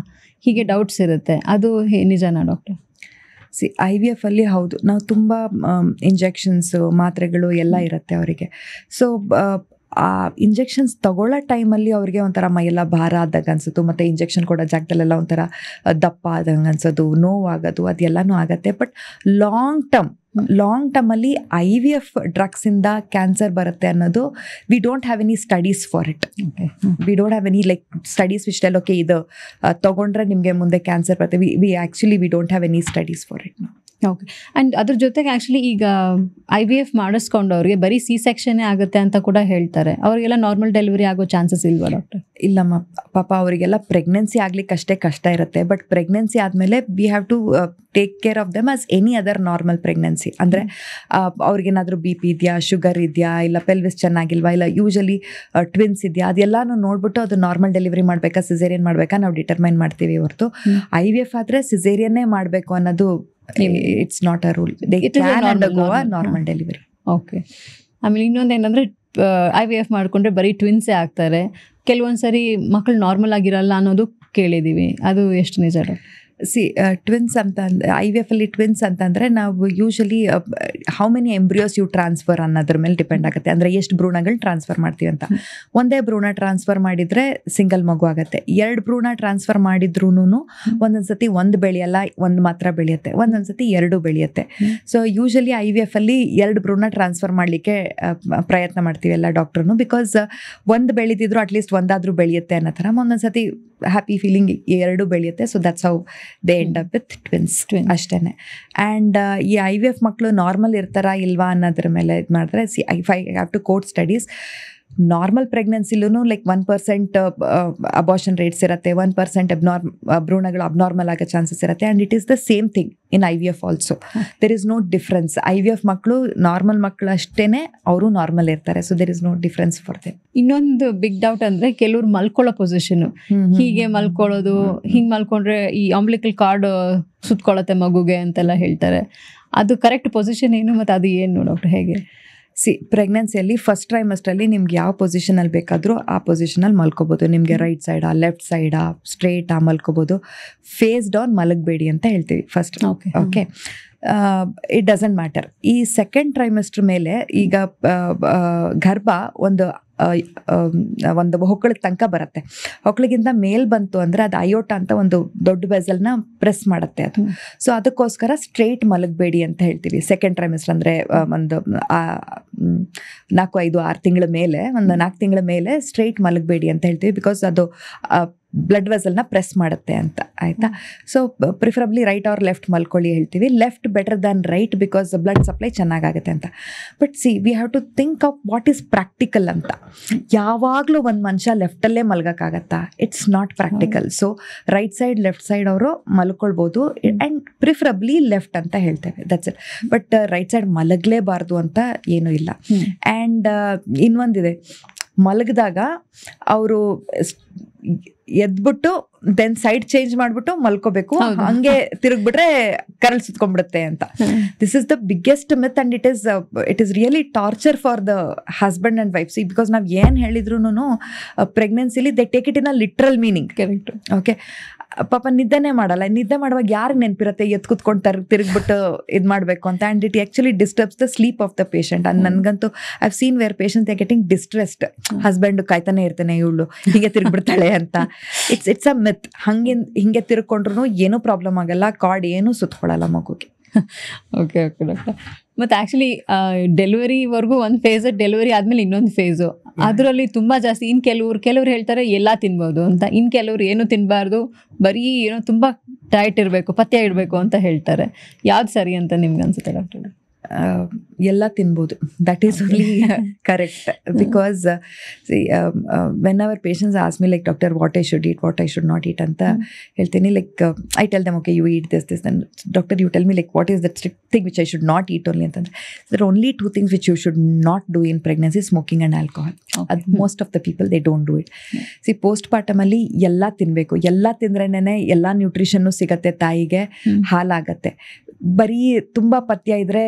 ಹೀಗೆ ಡೌಟ್ಸ್ ಇರುತ್ತೆ. ಅದು ನಿಜನಾ ಡಾಕ್ಟರ್? IVF ಅಲ್ಲಿ ಹೌದು, ನಾವು ತುಂಬ ಇಂಜೆಕ್ಷನ್ಸು, ಮಾತ್ರೆಗಳು ಎಲ್ಲ ಇರುತ್ತೆ ಅವರಿಗೆ. ಸೊ ಆ ಇಂಜೆಕ್ಷನ್ಸ್ ತಗೊಳ್ಳೋ ಟೈಮಲ್ಲಿ ಅವ್ರಿಗೆ ಒಂಥರ ಮೈಯೆಲ್ಲ ಭಾರ ಆದಾಗ ಅನ್ಸೋದು, ಮತ್ತು ಇಂಜೆಕ್ಷನ್ ಕೊಡೋ ಜಾಗದಲ್ಲೆಲ್ಲ ಒಂಥರ ದಪ್ಪ ಆದಂಗೆ ಅನ್ಸೋದು, ನೋವಾಗೋದು, ಅದೆಲ್ಲನೂ ಆಗುತ್ತೆ. ಬಟ್ ಲಾಂಗ್ ಟರ್ಮಲ್ಲಿ IVF ಡ್ರಗ್ಸಿಂದ ಕ್ಯಾನ್ಸರ್ ಬರುತ್ತೆ ಅನ್ನೋದು we don't have any studies for it. We don't have any like studies which tell okay ಇದು ತೊಗೊಂಡ್ರೆ ನಿಮಗೆ ಮುಂದೆ ಕ್ಯಾನ್ಸರ್ ಬರುತ್ತೆ. We don't have any studies for it. Okay. And ಅದ್ರ ಜೊತೆಗೆ ಆ್ಯಕ್ಚುಲಿ ಈಗ IVF ಮಾಡಿಸ್ಕೊಂಡವ್ರಿಗೆ ಬರೀ C-ಸೆಕ್ಷನ್ನೇ ಆಗುತ್ತೆ ಅಂತ ಕೂಡ ಹೇಳ್ತಾರೆ. ಅವರಿಗೆಲ್ಲ ನಾರ್ಮಲ್ ಡೆಲಿವರಿ ಆಗೋ ಚಾನ್ಸಸ್ ಇಲ್ವಾ ಡಾಕ್ಟರ್? ಇಲ್ಲಮ್ಮ, ಪಾಪ ಅವರಿಗೆಲ್ಲ ಪ್ರೆಗ್ನೆನ್ಸಿ ಆಗ್ಲಿಕ್ಕೆ ಅಷ್ಟೇ ಕಷ್ಟ ಇರುತ್ತೆ. ಬಟ್ ಪ್ರೆಗ್ನೆನ್ಸಿ ಆದಮೇಲೆ we have to take care of them as any other normal pregnancy. ಅಂದರೆ ಅವ್ರಿಗೇನಾದರೂ BP ಇದೆಯಾ, ಶುಗರ್ ಇದೆಯಾ, ಇಲ್ಲ ಪೆಲ್ವಿಸ್ ಚೆನ್ನಾಗಿಲ್ವಾ, ಇಲ್ಲ ಯೂಶಲಿ ಟ್ವಿನ್ಸ್ ಇದೆಯಾ, ಅದೆಲ್ಲನೂ ನೋಡ್ಬಿಟ್ಟು ಅದು ನಾರ್ಮಲ್ ಡೆಲಿವರಿ ಮಾಡಬೇಕಾ, ಸಿಸೇರಿಯನ್ ಮಾಡಬೇಕಾ ನಾವು ಡಿಟರ್ಮೈನ್ ಮಾಡ್ತೀವಿ ಹೊರತು IVF ಆದರೆ ಸಿಸೇರಿಯನ್ನೇ ಮಾಡಬೇಕು ಅನ್ನೋದು it's not a rule. They can undergo a normal delivery. Okay. ಆಮೇಲೆ ಇನ್ನೊಂದು ಏನಂದರೆ IVF ಮಾಡಿಕೊಂಡ್ರೆ ಬರೀ ಟ್ವಿನ್ಸೇ ಆಗ್ತಾರೆ, ಕೆಲವೊಂದ್ಸರಿ ಮಕ್ಕಳು ನಾರ್ಮಲ್ ಆಗಿರಲ್ಲ ಅನ್ನೋದು ಕೇಳಿದ್ದೀವಿ. ಅದು ಎಷ್ಟು ನಿಜ ಡಾಕ್ಟರ್? ಟ್ವಿನ್ಸ್ ಅಂತ IVF ಅಲ್ಲಿ ಟ್ವಿನ್ಸ್ ಅಂತಂದರೆ ನಾವು usually how many embryos you transfer ಅನ್ನೋದ್ರ ಮೇಲೆ ಡಿಪೆಂಡ್ ಆಗುತ್ತೆ. ಅಂದರೆ ಎಷ್ಟು ಭ್ರೂಣಗಳು ಟ್ರಾನ್ಸ್ಫರ್ ಮಾಡ್ತೀವಿ ಅಂತ. ಒಂದೇ ಭ್ರೂಣ ಟ್ರಾನ್ಸ್ಫರ್ ಮಾಡಿದರೆ ಸಿಂಗಲ್ ಮಗು ಆಗುತ್ತೆ. 2 ಭ್ರೂಣ ಟ್ರಾನ್ಸ್ಫರ್ ಮಾಡಿದ್ರೂ ಒಂದೊಂದ್ಸತಿ 1 ಬೆಳೆಯಲ್ಲ, 1 ಮಾತ್ರ ಬೆಳೆಯುತ್ತೆ, ಒಂದೊಂದ್ಸತಿ 2 ಬೆಳೆಯುತ್ತೆ. ಸೊ ಯೂಶಲಿ IVF ಅಲ್ಲಿ 2 ಭ್ರೂಣ ಟ್ರಾನ್ಸ್ಫರ್ ಮಾಡಲಿಕ್ಕೆ ಪ್ರಯತ್ನ ಮಾಡ್ತೀವಿ ಎಲ್ಲ ಡಾಕ್ಟ್ರು. ಬಿಕಾಸ್ 1 ಬೆಳೆದಿದ್ರು ಅಟ್ಲೀಸ್ಟ್ ಒಂದಾದರೂ ಬೆಳೆಯುತ್ತೆ ಅನ್ನೋ ಥರ. ಒಂದೊಂದ್ಸತಿ ಹ್ಯಾಪಿ ಫೀಲಿಂಗ್ 2 ಬೆಳೆಯುತ್ತೆ. So that's how they end up with twins ಅಷ್ಟೇನೆ. ಆ್ಯಂಡ್ ಈ IVF ಮಕ್ಕಳು ನಾರ್ಮಲ್ ಇರ್ತಾರಾ ಇಲ್ವಾ ಅನ್ನೋದ್ರ ಮೇಲೆ ಇದು ಮಾಡಿದ್ರೆ I have to quote studies. Normal ಪ್ರೆಗ್ನೆನ್ಸಿಲೂ ಲೈಕ್ 1% ಅಬಾರ್ಷನ್ ರೇಟ್ಸ್ ಇರುತ್ತೆ, 1% ಭ್ರೂಣಗಳು ಅಬ್ನಾರ್ಮಲ್ ಆಗೋ ಚಾನ್ಸಸ್ ಇರುತ್ತೆ. And it is the same thing in IVF also. There is no difference. IVF ಮಕ್ಕಳು ನಾರ್ಮಲ್ ಮಕ್ಕಳು ಅಷ್ಟೇ ಅವರು ನಾರ್ಮಲ್ ಇರ್ತಾರೆ. So there is no difference for them. ಇನ್ನೊಂದು ಬಿಗ್ ಡೌಟ್ ಅಂದರೆ ಕೆಲವ್ರು ಮಲ್ಕೊಳ್ಳೋ ಪೊಸಿಷನ್, ಹೀಗೆ ಮಲ್ಕೊಳ್ಳೋದು, ಹಿಂಗೆ ಮಲ್ಕೊಂಡ್ರೆ ಈ ಅಂಬ್ಲಿಕಲ್ ಕಾರ್ಡ್ ಸುತ್ಕೊಳ್ಳುತ್ತೆ ಮಗುಗೆ ಅಂತೆಲ್ಲ ಹೇಳ್ತಾರೆ. ಅದು ಕರೆಕ್ಟ್ ಪೊಸಿಷನ್ ಏನು ಮತ್ತು ಅದು ಏನು ಡಾಕ್ಟರ್, ಹೇಗೆ? ಪ್ರೆಗ್ನೆನ್ಸಿಯಲ್ಲಿ ಫಸ್ಟ್ ಟ್ರೈಮಸ್ಟ್ರಲ್ಲಿ ನಿಮ್ಗೆ ಯಾವ ಪೊಸಿಷನಲ್ಲಿ ಬೇಕಾದರೂ ಆ ಪೊಸಿಷನಲ್ಲಿ ಮಲ್ಕೋಬೋದು. ನಿಮಗೆ ರೈಟ್ ಸೈಡಾ, ಲೆಫ್ಟ್ ಸೈಡಾ, ಸ್ಟ್ರೇಟಾ ಮಲ್ಕೋಬೋದು. ಫೇಸ್ ಡೌನ್ ಮಲಗಬೇಡಿ ಅಂತ ಹೇಳ್ತೀವಿ first. Okay, it doesn't matter. ಈ ಸೆಕೆಂಡ್ ಟ್ರೈಮಸ್ಟರ್ ಮೇಲೆ ಈಗ ಗರ್ಭ ಒಂದು ಹೊಕ್ಕಳಿಗೆ ತನಕ ಬರುತ್ತೆ. ಹೊಕ್ಕಳಿಗಿಂತ ಮೇಲ್ ಬಂತು ಅಂದರೆ ಅದು ಅಯೋಟ ಅಂತ ಒಂದು ದೊಡ್ಡ ವೆಸಲ್ನ ಪ್ರೆಸ್ ಮಾಡುತ್ತೆ ಅದು. ಸೊ ಅದಕ್ಕೋಸ್ಕರ ಸ್ಟ್ರೇಟ್ ಮಲಗಬೇಡಿ ಅಂತ ಹೇಳ್ತೀವಿ ಸೆಕೆಂಡ್ ಟ್ರೈಮಿಸ್ಟರ್. ಅಂದರೆ ಒಂದು 4, 5, 6 ತಿಂಗಳ ಮೇಲೆ, ಒಂದು 4 ತಿಂಗಳ ಮೇಲೆ ಸ್ಟ್ರೇಟ್ ಮಲಗಬೇಡಿ ಅಂತ ಹೇಳ್ತೀವಿ. ಬಿಕಾಸ್ ಅದು ಬ್ಲಡ್ ವೆಸಲ್ನ ಪ್ರೆಸ್ ಮಾಡುತ್ತೆ ಅಂತ, ಆಯಿತಾ. So preferably right or left ಮಲ್ಕೊಳ್ಳಿ ಹೇಳ್ತೀವಿ. Left better than right because blood supply ಚೆನ್ನಾಗಾಗುತ್ತೆ ಅಂತ. But we have to think of what is practical ಅಂತ. ಯಾವಾಗಲೂ ಒಂದು ಮನುಷ್ಯ ಲೆಫ್ಟಲ್ಲೇ ಮಲ್ಗೋಕ್ಕಾಗತ್ತಾ? It's not practical. So right side, left side ಅವರು ಮಲ್ಕೊಳ್ಬೋದು. ಆ್ಯಂಡ್ ಪ್ರಿಫರಬ್ಲಿ ಲೆಫ್ಟ್ ಅಂತ ಹೇಳ್ತೇವೆ, that's it. But right side ಮಲಗಲೇಬಾರ್ದು ಅಂತ ಏನೂ ಇಲ್ಲ. ಆ್ಯಂಡ್ ಇನ್ನೊಂದಿದೆ, ಮಲಗಿದಾಗ ಅವರು ಎದ್ಬಿಟ್ಟು ದೆನ್ ಸೈಡ್ ಚೇಂಜ್ ಮಾಡಿಬಿಟ್ಟು ಮಲ್ಕೋಬೇಕು, ಹಂಗೆ ತಿರುಗ್ಬಿಟ್ರೆ ಕರಳು ಸುತ್ಕೊಂಡ್ಬಿಡುತ್ತೆ ಅಂತ. This is the biggest myth and it is really torture for the husband and wife. Because ನಾವು ಏನು ಹೇಳಿದ್ರು ಪ್ರೆಗ್ನೆನ್ಸಿಲಿ they take it in a literal meaning. Correct. Okay, ಪಾಪ ನಿದ್ದೆನೇ ಮಾಡಲ್ಲ. ನಿದ್ದೆ ಮಾಡುವಾಗ ಯಾರಿಗೆ ನೆನಪಿರುತ್ತೆ ಎದ್ದು ಕೂತ್ಕೊಂಡು ತಿರುಗ್ಬಿಟ್ಟು ಇದು ಮಾಡಬೇಕು ಅಂತ. And it actually disturbs the sleep of the patient. And ನನಗಂತೂ I have seen where patient they getting distressed. Husband ಕಾಯ್ತಾನೆ ಇರ್ತಾನೆ, ಇವಳು ಹೀಗೆ ತಿರುಗ್ಬಿಡ್ತಾಳೆ ಅಂತ. It's a myth. ಹಿಂಗೆ ತಿರ್ಕೊಂಡ್ರು ಏನೂ ಪ್ರಾಬ್ಲಮ್ ಆಗಲ್ಲ, ಕಾರ್ಡ್ ಏನೂ ಸುತ್ಕೊಳ್ಳಲ್ಲ ಮಗುಗೆ. Okay okay doctor. ಮತ್ತು ಆ್ಯಕ್ಚುಲಿ ಡೆಲಿವರಿವರೆಗೂ ಒಂದು ಫೇಸ್, ಡೆಲಿವರಿ ಆದಮೇಲೆ ಇನ್ನೊಂದು ಫೇಸು, ಅದರಲ್ಲಿ ತುಂಬ ಜಾಸ್ತಿ. ಇನ್ನು ಕೆಲವ್ರು ಹೇಳ್ತಾರೆ ಎಲ್ಲ ತಿನ್ಬೋದು ಅಂತ, ಇನ್ನು ಕೆಲವ್ರು ಏನು ತಿನ್ನಬಾರ್ದು, ಬರೀ ಏನೋ ತುಂಬ ಡಯಟ್ ಇರಬೇಕು, ಪಥ್ಯ ಇಡಬೇಕು ಅಂತ ಹೇಳ್ತಾರೆ. ಯಾವ್ದು ಸರಿ ಅಂತ ನಿಮ್ಗೆ ಅನ್ಸುತ್ತೆ ಡಾಕ್ಟರ್? ಎಲ್ಲ ತಿನ್ಬೋದು. That is only correct. Because when our patients ask me like doctor what I should eat, what I should not eat ಅಂತ ಹೇಳ್ತೀನಿ. Like I tell them okay you eat this then doctor you tell me like what is that strict thing which I should not eat only ಅಂತಂದರೆ there only 2 things which you should not do in pregnancy: smoking and alcohol. ಅದು most of the people they don't do it. ಸಿ ಪೋಸ್ಟ್ ಪಾರ್ಟಮಲ್ಲಿ ಎಲ್ಲ ತಿನ್ನಬೇಕು, ಎಲ್ಲ ತಿಂದ್ರೇನೆ ಎಲ್ಲ ನ್ಯೂಟ್ರಿಷನ್ನು ಸಿಗತ್ತೆ ತಾಯಿಗೆ, ಹಾಲಾಗತ್ತೆ. ಬರೀ ತುಂಬ ಪಥ್ಯ ಇದ್ದರೆ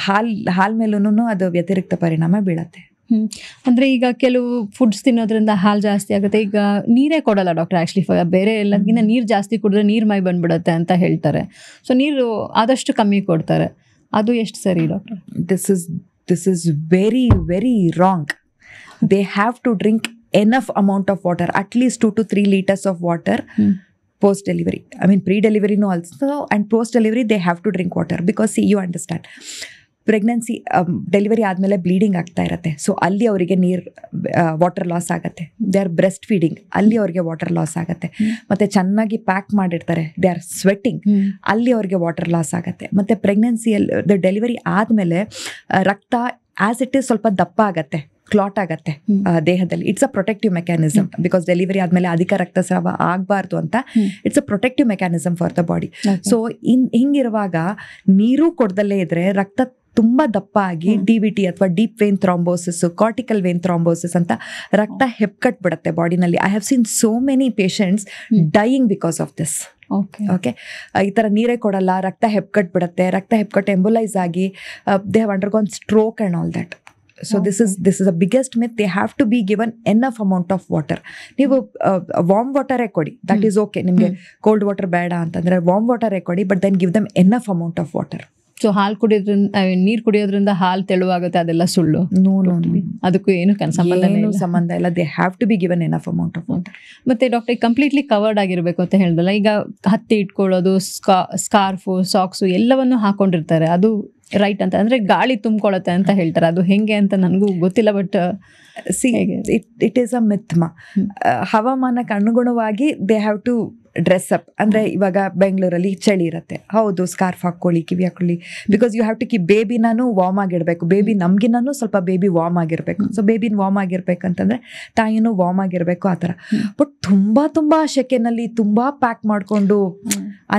ಹಾಲ್ ಮೇಲೂ ಅದು ವ್ಯತಿರಿಕ್ತ ಪರಿಣಾಮ ಬೀಳತ್ತೆ. ಅಂದರೆ ಈಗ ಕೆಲವು ಫುಡ್ಸ್ ತಿನ್ನೋದ್ರಿಂದ ಹಾಲು ಜಾಸ್ತಿ ಆಗುತ್ತೆ. ಈಗ ನೀರೇ ಕೊಡಲ್ಲ ಡಾಕ್ಟರ್, ಆ್ಯಕ್ಚುಲಿ ಬೇರೆ ಎಲ್ಲದಕ್ಕಿಂತ ನೀರು ಜಾಸ್ತಿ ಕುಡಿದ್ರೆ ನೀರು ಮೈ ಬಂದ್ಬಿಡುತ್ತೆ ಅಂತ ಹೇಳ್ತಾರೆ. ಸೊ ನೀರು ಆದಷ್ಟು ಕಮ್ಮಿ ಕೊಡ್ತಾರೆ, ಅದು ಎಷ್ಟು ಸರಿ doctor? This is very very wrong. They have to drink enough amount of water, at least 2 to 3 liters of water post delivery. I mean pre-delivery no also, and post delivery they have to drink water because see you understand pregnancy delivery ಆದಮೇಲೆ bleeding ಆಗ್ತಾ ಇರುತ್ತೆ. So ಅಲ್ಲಿ ಅವರಿಗೆ water loss ಆಗುತ್ತೆ. They are breast feeding, ಅಲ್ಲಿ ಅವ್ರಿಗೆ water loss ಆಗುತ್ತೆ. ಮತ್ತು ಚೆನ್ನಾಗಿ ಪ್ಯಾಕ್ ಮಾಡಿರ್ತಾರೆ, ದೇ ಆರ್ ಸ್ವೆಟ್ಟಿಂಗ್, ಅಲ್ಲಿ ಅವ್ರಿಗೆ ವಾಟರ್ ಲಾಸ್ ಆಗುತ್ತೆ. ಮತ್ತು ಪ್ರೆಗ್ನೆನ್ಸಿಯಲ್ಲಿ ಡೆಲಿವರಿ ಆದಮೇಲೆ ರಕ್ತ ಆಸ್ ಇಟ್ ಈಸ್ ಸ್ವಲ್ಪ ದಪ್ಪ ಆಗತ್ತೆ, ಕ್ಲಾಟ್ ಆಗತ್ತೆ ದೇಹದಲ್ಲಿ. It's a protective mechanism, because delivery ಆದಮೇಲೆ ಅಧಿಕ ರಕ್ತಸ್ರಾವ ಆಗಬಾರ್ದು ಅಂತ. It's a protective mechanism for the body. So ಹಿಂಗಿರುವಾಗ ನೀರು ಕೊಡ್ದಲ್ಲೇ ಇದ್ರೆ ರಕ್ತ ತುಂಬ ದಪ್ಪ ಆಗಿ DVT ಅಥವಾ deep vein thrombosis, cortical vein thrombosis ಅಂತ ರಕ್ತ ಹೆಪ್ಕಟ್ಬಿಡುತ್ತೆ ಬಾಡಿನಲ್ಲಿ. I have seen so many patients dying because of this. Okay, ಈ ಥರ ನೀರೇ ಕೊಡಲ್ಲ, ರಕ್ತ ಹೆಪ್ಕಟ್ಬಿಡುತ್ತೆ, ರಕ್ತ ಹೆಪ್ಕಟ್ಟು ಎಂಬುಲೈಸ್ ಆಗಿ they have undergone stroke and all that. So this is a biggest myth. They have to be given enough amount of water. ನೀವು warm ವಾಟರೇ ಕೊಡಿ, ದಟ್ ಈಸ್ ಓಕೆ. ನಿಮಗೆ ಕೋಲ್ಡ್ ವಾಟರ್ ಬೇಡ ಅಂತಂದರೆ ವಾರ್ಮ್ ವಾಟರೇ ಕೊಡಿ, but then give them enough amount of water. So ಹಾಲು ಕುಡಿಯೋದ್ರಿಂದ, ನೀರು ಕುಡಿಯೋದ್ರಿಂದ ಹಾಲು ತೆಳುವಾಗುತ್ತೆ, ಅದೆಲ್ಲ ಸುಳ್ಳು. ನೋ, ಅದಕ್ಕೂ ಏನು ಸಂಬಂಧ ಇಲ್ಲ. They have to be given enough amount of water. ಮತ್ತೆ ಡಾಕ್ಟರ್ ಕಂಪ್ಲೀಟ್ಲಿ ಕವರ್ಡ್ ಆಗಿರಬೇಕು ಅಂತ ಹೇಳ್ದಲ್ಲ, ಈಗ ಹತ್ತಿ ಇಟ್ಕೊಳ್ಳೋದು, ಸ್ಕಾರ್ಫು, ಸಾಕ್ಸು ಎಲ್ಲವನ್ನು ಹಾಕೊಂಡಿರ್ತಾರೆ, ಅದು ರೈಟ್ ಅಂತ? ಅಂದರೆ ಗಾಳಿ ತುಂಬಿಕೊಳ್ಳುತ್ತೆ ಅಂತ ಹೇಳ್ತಾರೆ, ಅದು ಹೆಂಗೆ ಅಂತ ನನಗೂ ಗೊತ್ತಿಲ್ಲ. ಬಟ್ ಇಟ್ ಈಸ್ ಅ ಮಿಥ್ಮ. ಹವಾಮಾನಕ್ಕೆ ಅನುಗುಣವಾಗಿ they have to dress up. ಅಂದರೆ ಇವಾಗ ಬೆಂಗಳೂರಲ್ಲಿ ಚಳಿ ಇರುತ್ತೆ, ಹೌದು ಸ್ಕಾರ್ಫ್ ಹಾಕ್ಕೊಳ್ಳಿ, ಕಿವಿ ಹಾಕ್ಕೊಳ್ಳಿ, because you have to keep ಬೇಬಿನೂ ವಾರ್ಮ್ ಆಗಿರಬೇಕು. ಬೇಬಿ ನಮಗಿನೂ ಸ್ವಲ್ಪ ಬೇಬಿ ವಾರ್ಮ್ ಆಗಿರಬೇಕು. ಸೊ ಬೇಬಿನ ವಾರ್ಮ್ ಆಗಿರ್ಬೇಕಂತಂದರೆ ತಾಯಿನೂ ವಾರ್ಮ್ ಆಗಿರಬೇಕು, ಆ ಥರ. ಬಟ್ ತುಂಬ ಸೆಕೆನಲ್ಲಿ ತುಂಬ ಪ್ಯಾಕ್ ಮಾಡಿಕೊಂಡು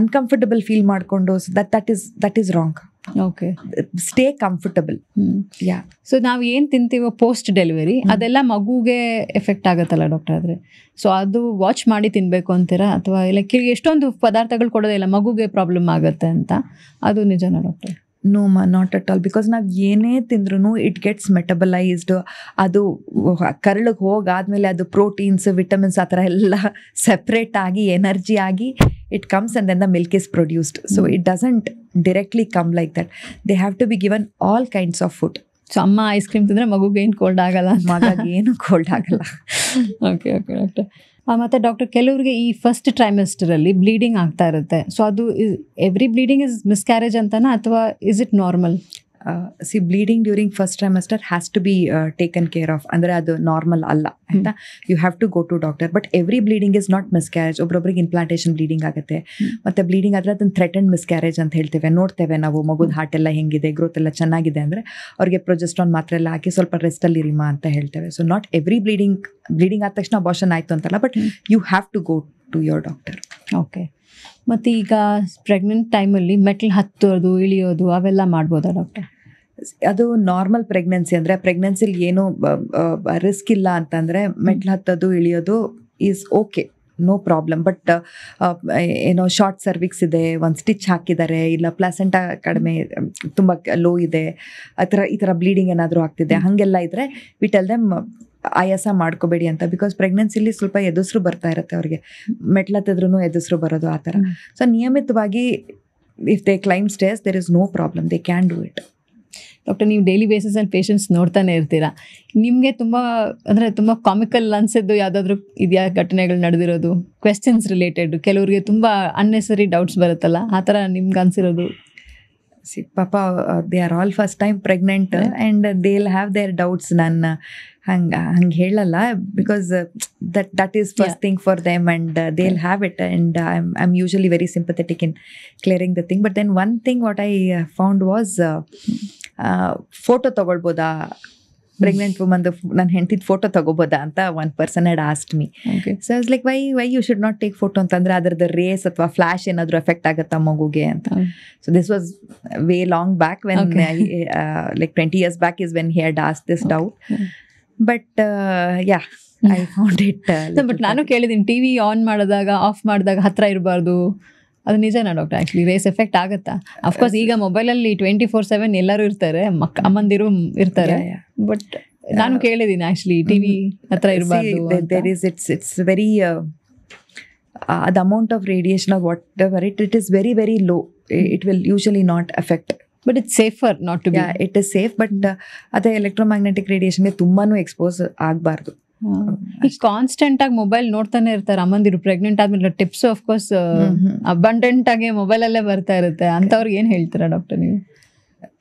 ಅನ್ಕಂಫರ್ಟಬಲ್ ಫೀಲ್ ಮಾಡಿಕೊಂಡು that is wrong. Okay, stay comfortable. Yeah. So ನಾವು ಏನು ತಿಂತೀವೋ ಪೋಸ್ಟ್ ಡೆಲಿವರಿ ಅದೆಲ್ಲ ಮಗುಗೆ ಎಫೆಕ್ಟ್ ಆಗುತ್ತಲ್ಲ ಡಾಕ್ಟರ್? ಆದರೆ ಸೊ ಅದು ವಾಚ್ ಮಾಡಿ ತಿನ್ನಬೇಕು ಅಂತೀರಾ, ಅಥವಾ ಇಲ್ಲ ಎಷ್ಟೊಂದು ಪದಾರ್ಥಗಳು ಕೊಡೋದೇ ಇಲ್ಲ ಮಗುಗೆ ಪ್ರಾಬ್ಲಮ್ ಆಗುತ್ತೆ ಅಂತ, ಅದು ನಿಜನಾ doctor? No not at all. Because ನಾವು ಏನೇ ತಿಂದ್ರೂ ಇಟ್ ಗೆಟ್ಸ್ ಮೆಟಬಲೈಸ್ಡ್. ಅದು ಕರಳಿಗೆ ಹೋಗಾದ್ಮೇಲೆ ಅದು ಪ್ರೋಟೀನ್ಸ್, ವಿಟಮಿನ್ಸ್ ಆ ಥರ ಎಲ್ಲ ಸೆಪ್ರೇಟ್ ಆಗಿ ಎನರ್ಜಿ ಆಗಿ it comes and then the milk is produced. So it doesn't directly come like that. They have to be given all kinds of food. So ಅಮ್ಮ ice cream ತಿಂದರೆ ಮಗುಗೆ ಏನು cold ಆಗಲ್ಲ, ಮಗಗೆ ಏನು ಕೋಲ್ಡ್ ಆಗಲ್ಲ. Okay doctor. ಮತ್ತು doctor, ಕೆಲವರಿಗೆ ಈ ಫಸ್ಟ್ ಟ್ರೈಮೆಸ್ಟರಲ್ಲಿ ಬ್ಲೀಡಿಂಗ್ ಆಗ್ತಾ ಇರುತ್ತೆ. ಸೊ ಅದು ಎವ್ರಿ ಬ್ಲೀಡಿಂಗ್ ಇಸ್ ಮಿಸ್ಕ್ಯಾರೇಜ್ ಅಂತನಾ, ಅಥವಾ is it normal? See bleeding during first trimester has to be taken care of. ಅಂದರೆ ಅದು ನಾರ್ಮಲ್ ಅಲ್ಲ ಆಯಿತಾ. You have to go to doctor. But every bleeding is not miscarriage. ಒಬ್ಬೊಬ್ಬರಿಗೆ implantation bleeding ಆಗುತ್ತೆ, ಮತ್ತು bleeding ಆದರೆ ಅದನ್ನು ಥ್ರೆಟನ್ಡ್ ಮಿಸ್ಕ್ಯಾರೇಜ್ ಅಂತ ಹೇಳ್ತೇವೆ. ನೋಡ್ತೇವೆ ನಾವು ಮಗುದ ಹಾರ್ಟ್ ಎಲ್ಲ ಹೆಂಗಿದೆ, ಗ್ರೋತ್ ಎಲ್ಲ ಚೆನ್ನಾಗಿದೆ ಅಂದರೆ ಅವ್ರಿಗೆ ಪ್ರೊಜೆಸ್ಟ್ರಾನ್ ಮಾತ್ರೆ ಎಲ್ಲ ಹಾಕಿ ಸ್ವಲ್ಪ ರೆಸ್ಟಲ್ಲಿ ಇರಿಮಾ ಅಂತ ಹೇಳ್ತೇವೆ. ಸೊ ನಾಟ್ ಎವ್ರಿ ಬ್ಲೀಡಿಂಗ್ ಆದ ತಕ್ಷಣ ಅಬಾರ್ಷನ್ ಆಯಿತು ಅಂತಲ್ಲ, but you have to go to your doctor. Okay. ಮತ್ತು ಈಗ ಪ್ರೆಗ್ನೆಂಟ್ ಟೈಮಲ್ಲಿ ಮೆಟ್ಲು ಹತ್ತೋದು ಇಳಿಯೋದು ಅವೆಲ್ಲ ಮಾಡ್ಬೋದಾ ಡಾಕ್ಟರ್? ಅದು ನಾರ್ಮಲ್ ಪ್ರೆಗ್ನೆನ್ಸಿ. ಅಂದರೆ ಪ್ರೆಗ್ನೆನ್ಸಿಲಿ ಏನೂ ರಿಸ್ಕ್ ಇಲ್ಲ ಅಂತಂದರೆ ಮೆಟ್ಲು ಹತ್ತೋದು ಇಳಿಯೋದು is okay, no problem. But ಏನೋ ಶಾರ್ಟ್ ಸರ್ವಿಕ್ಸ್ ಇದೆ, ಒಂದು ಸ್ಟಿಚ್ ಹಾಕಿದ್ದಾರೆ, ಇಲ್ಲ ಪ್ಲಾಸೆಂಟಾ ಕಡಿಮೆ ತುಂಬ ಲೋ ಇದೆ, ಈ ಥರ ಬ್ಲೀಡಿಂಗ್ ಏನಾದರೂ ಆಗ್ತಿದೆ, ಹಾಗೆಲ್ಲ ಇದ್ದರೆ ವಿ ಟೆಲ್ ದೆಮ್ ಆಯಾಸ ಮಾಡ್ಕೋಬೇಡಿ ಅಂತ. ಬಿಕಾಸ್ ಪ್ರೆಗ್ನೆನ್ಸಿಲಿ ಸ್ವಲ್ಪ ಎದುಸ್ರು ಬರ್ತಾ ಇರುತ್ತೆ ಅವ್ರಿಗೆ, ಮೆಟ್ಲತ್ತಿದ್ರೂ ಎದುಸ್ರು ಬರೋದು ಆ ಥರ. ಸೊ ನಿಯಮಿತವಾಗಿ if they climb stairs there is no problem, they can do it. Doctor, ನೀವು ಡೈಲಿ ಬೇಸಿಸಲ್ಲಿ ಪೇಷಂಟ್ಸ್ ನೋಡ್ತಾನೆ ಇರ್ತೀರಾ. ನಿಮಗೆ ತುಂಬ ಕಾಮಿಕಲ್ ಅನ್ಸಿದ್ದು ಯಾವುದಾದ್ರೂ ಇದೆಯಾ ಘಟನೆಗಳು ನಡೆದಿರೋದು, ಕ್ವೆಶ್ಚನ್ಸ್ ರಿಲೇಟೆಡ್? ಕೆಲವರಿಗೆ ತುಂಬ ಅನ್ನೆಸರಿ ಡೌಟ್ಸ್ ಬರುತ್ತಲ್ಲ, ಆ ಥರ ನಿಮ್ಗೆ ಅನ್ಸಿರೋದು? ಪಾಪ they are all first time pregnant and they will have their doubts. ನಾನು ಹಂಗೆ ಹೇಳಲ್ಲ, because that is first thing for them and they will have it, and I am usually very sympathetic in clearing the thing. But then one thing what I found was, photo ತೊಗೊಳ್ಬೋದಾ pregnant ವುಮನ್ದು, ನನ್ನ ಹೆಂಡತಿದ್ photo ತಗೋಬೋದಾ ಅಂತ one person had asked me. So I was like why you should not take photo ಅಂತಂದ್ರೆ ಅದರದ್ದು race ಅಥವಾ flash ಏನಾದರೂ ಎಫೆಕ್ಟ್ ಆಗುತ್ತಾ ಮಗುಗೆ ಅಂತ. So this was way long back when like 20 years back is when he had asked this doubt. But yeah, I found it but ನಾನು ಕೇಳಿದ್ದೀನಿ, TV on ಮಾಡಿದಾಗ ಆಫ್ ಮಾಡಿದಾಗ ಹತ್ರ ಇರಬಾರ್ದು, ಅದು ನಿಜನಾ ಡಾಕ್ಟರ್? ಆಕ್ಚುಲಿ ರೇಸ್ ಎಫೆಕ್ಟ್ ಆಗುತ್ತಾ? ಅಫ್ಕೋರ್ಸ್ ಈಗ ಮೊಬೈಲಲ್ಲಿ 24/7 ಎಲ್ಲರೂ ಇರ್ತಾರೆ, ಅಮ್ಮಂದಿರು ಇರ್ತಾರೆ, ಬಟ್ ನಾನು ಕೇಳಿದ್ದೀನಿ ಆಕ್ಚುಲಿ ಟಿವಿ ಹತ್ರ ಇರಬಾರ್ದು. There is it's very the amount of radiation or whatever it is very very low. It will usually not affect. But it's safer not to be. Yeah, it is safe, but ಅದೇ electromagnetic ರೇಡಿಯೇಷನ್ಗೆ ತುಂಬಾನು expose ಆಗಬಾರ್ದು. ಈಗ constant ಆಗಿ mobile ನೋಡ್ತಾನೆ ಇರ್ತಾರೆ ಅಮ್ಮಂದಿರು, pregnant ಆದ್ಮೇಲೆ tips of course abundant ಆಗಿ mobile ಅಲ್ಲೇ ಬರ್ತಾ ಇರುತ್ತೆ, ಅಂತವ್ರಿಗೆ ಏನ್ ಹೇಳ್ತೀರಾ ಡಾಕ್ಟರ್ ನೀವು?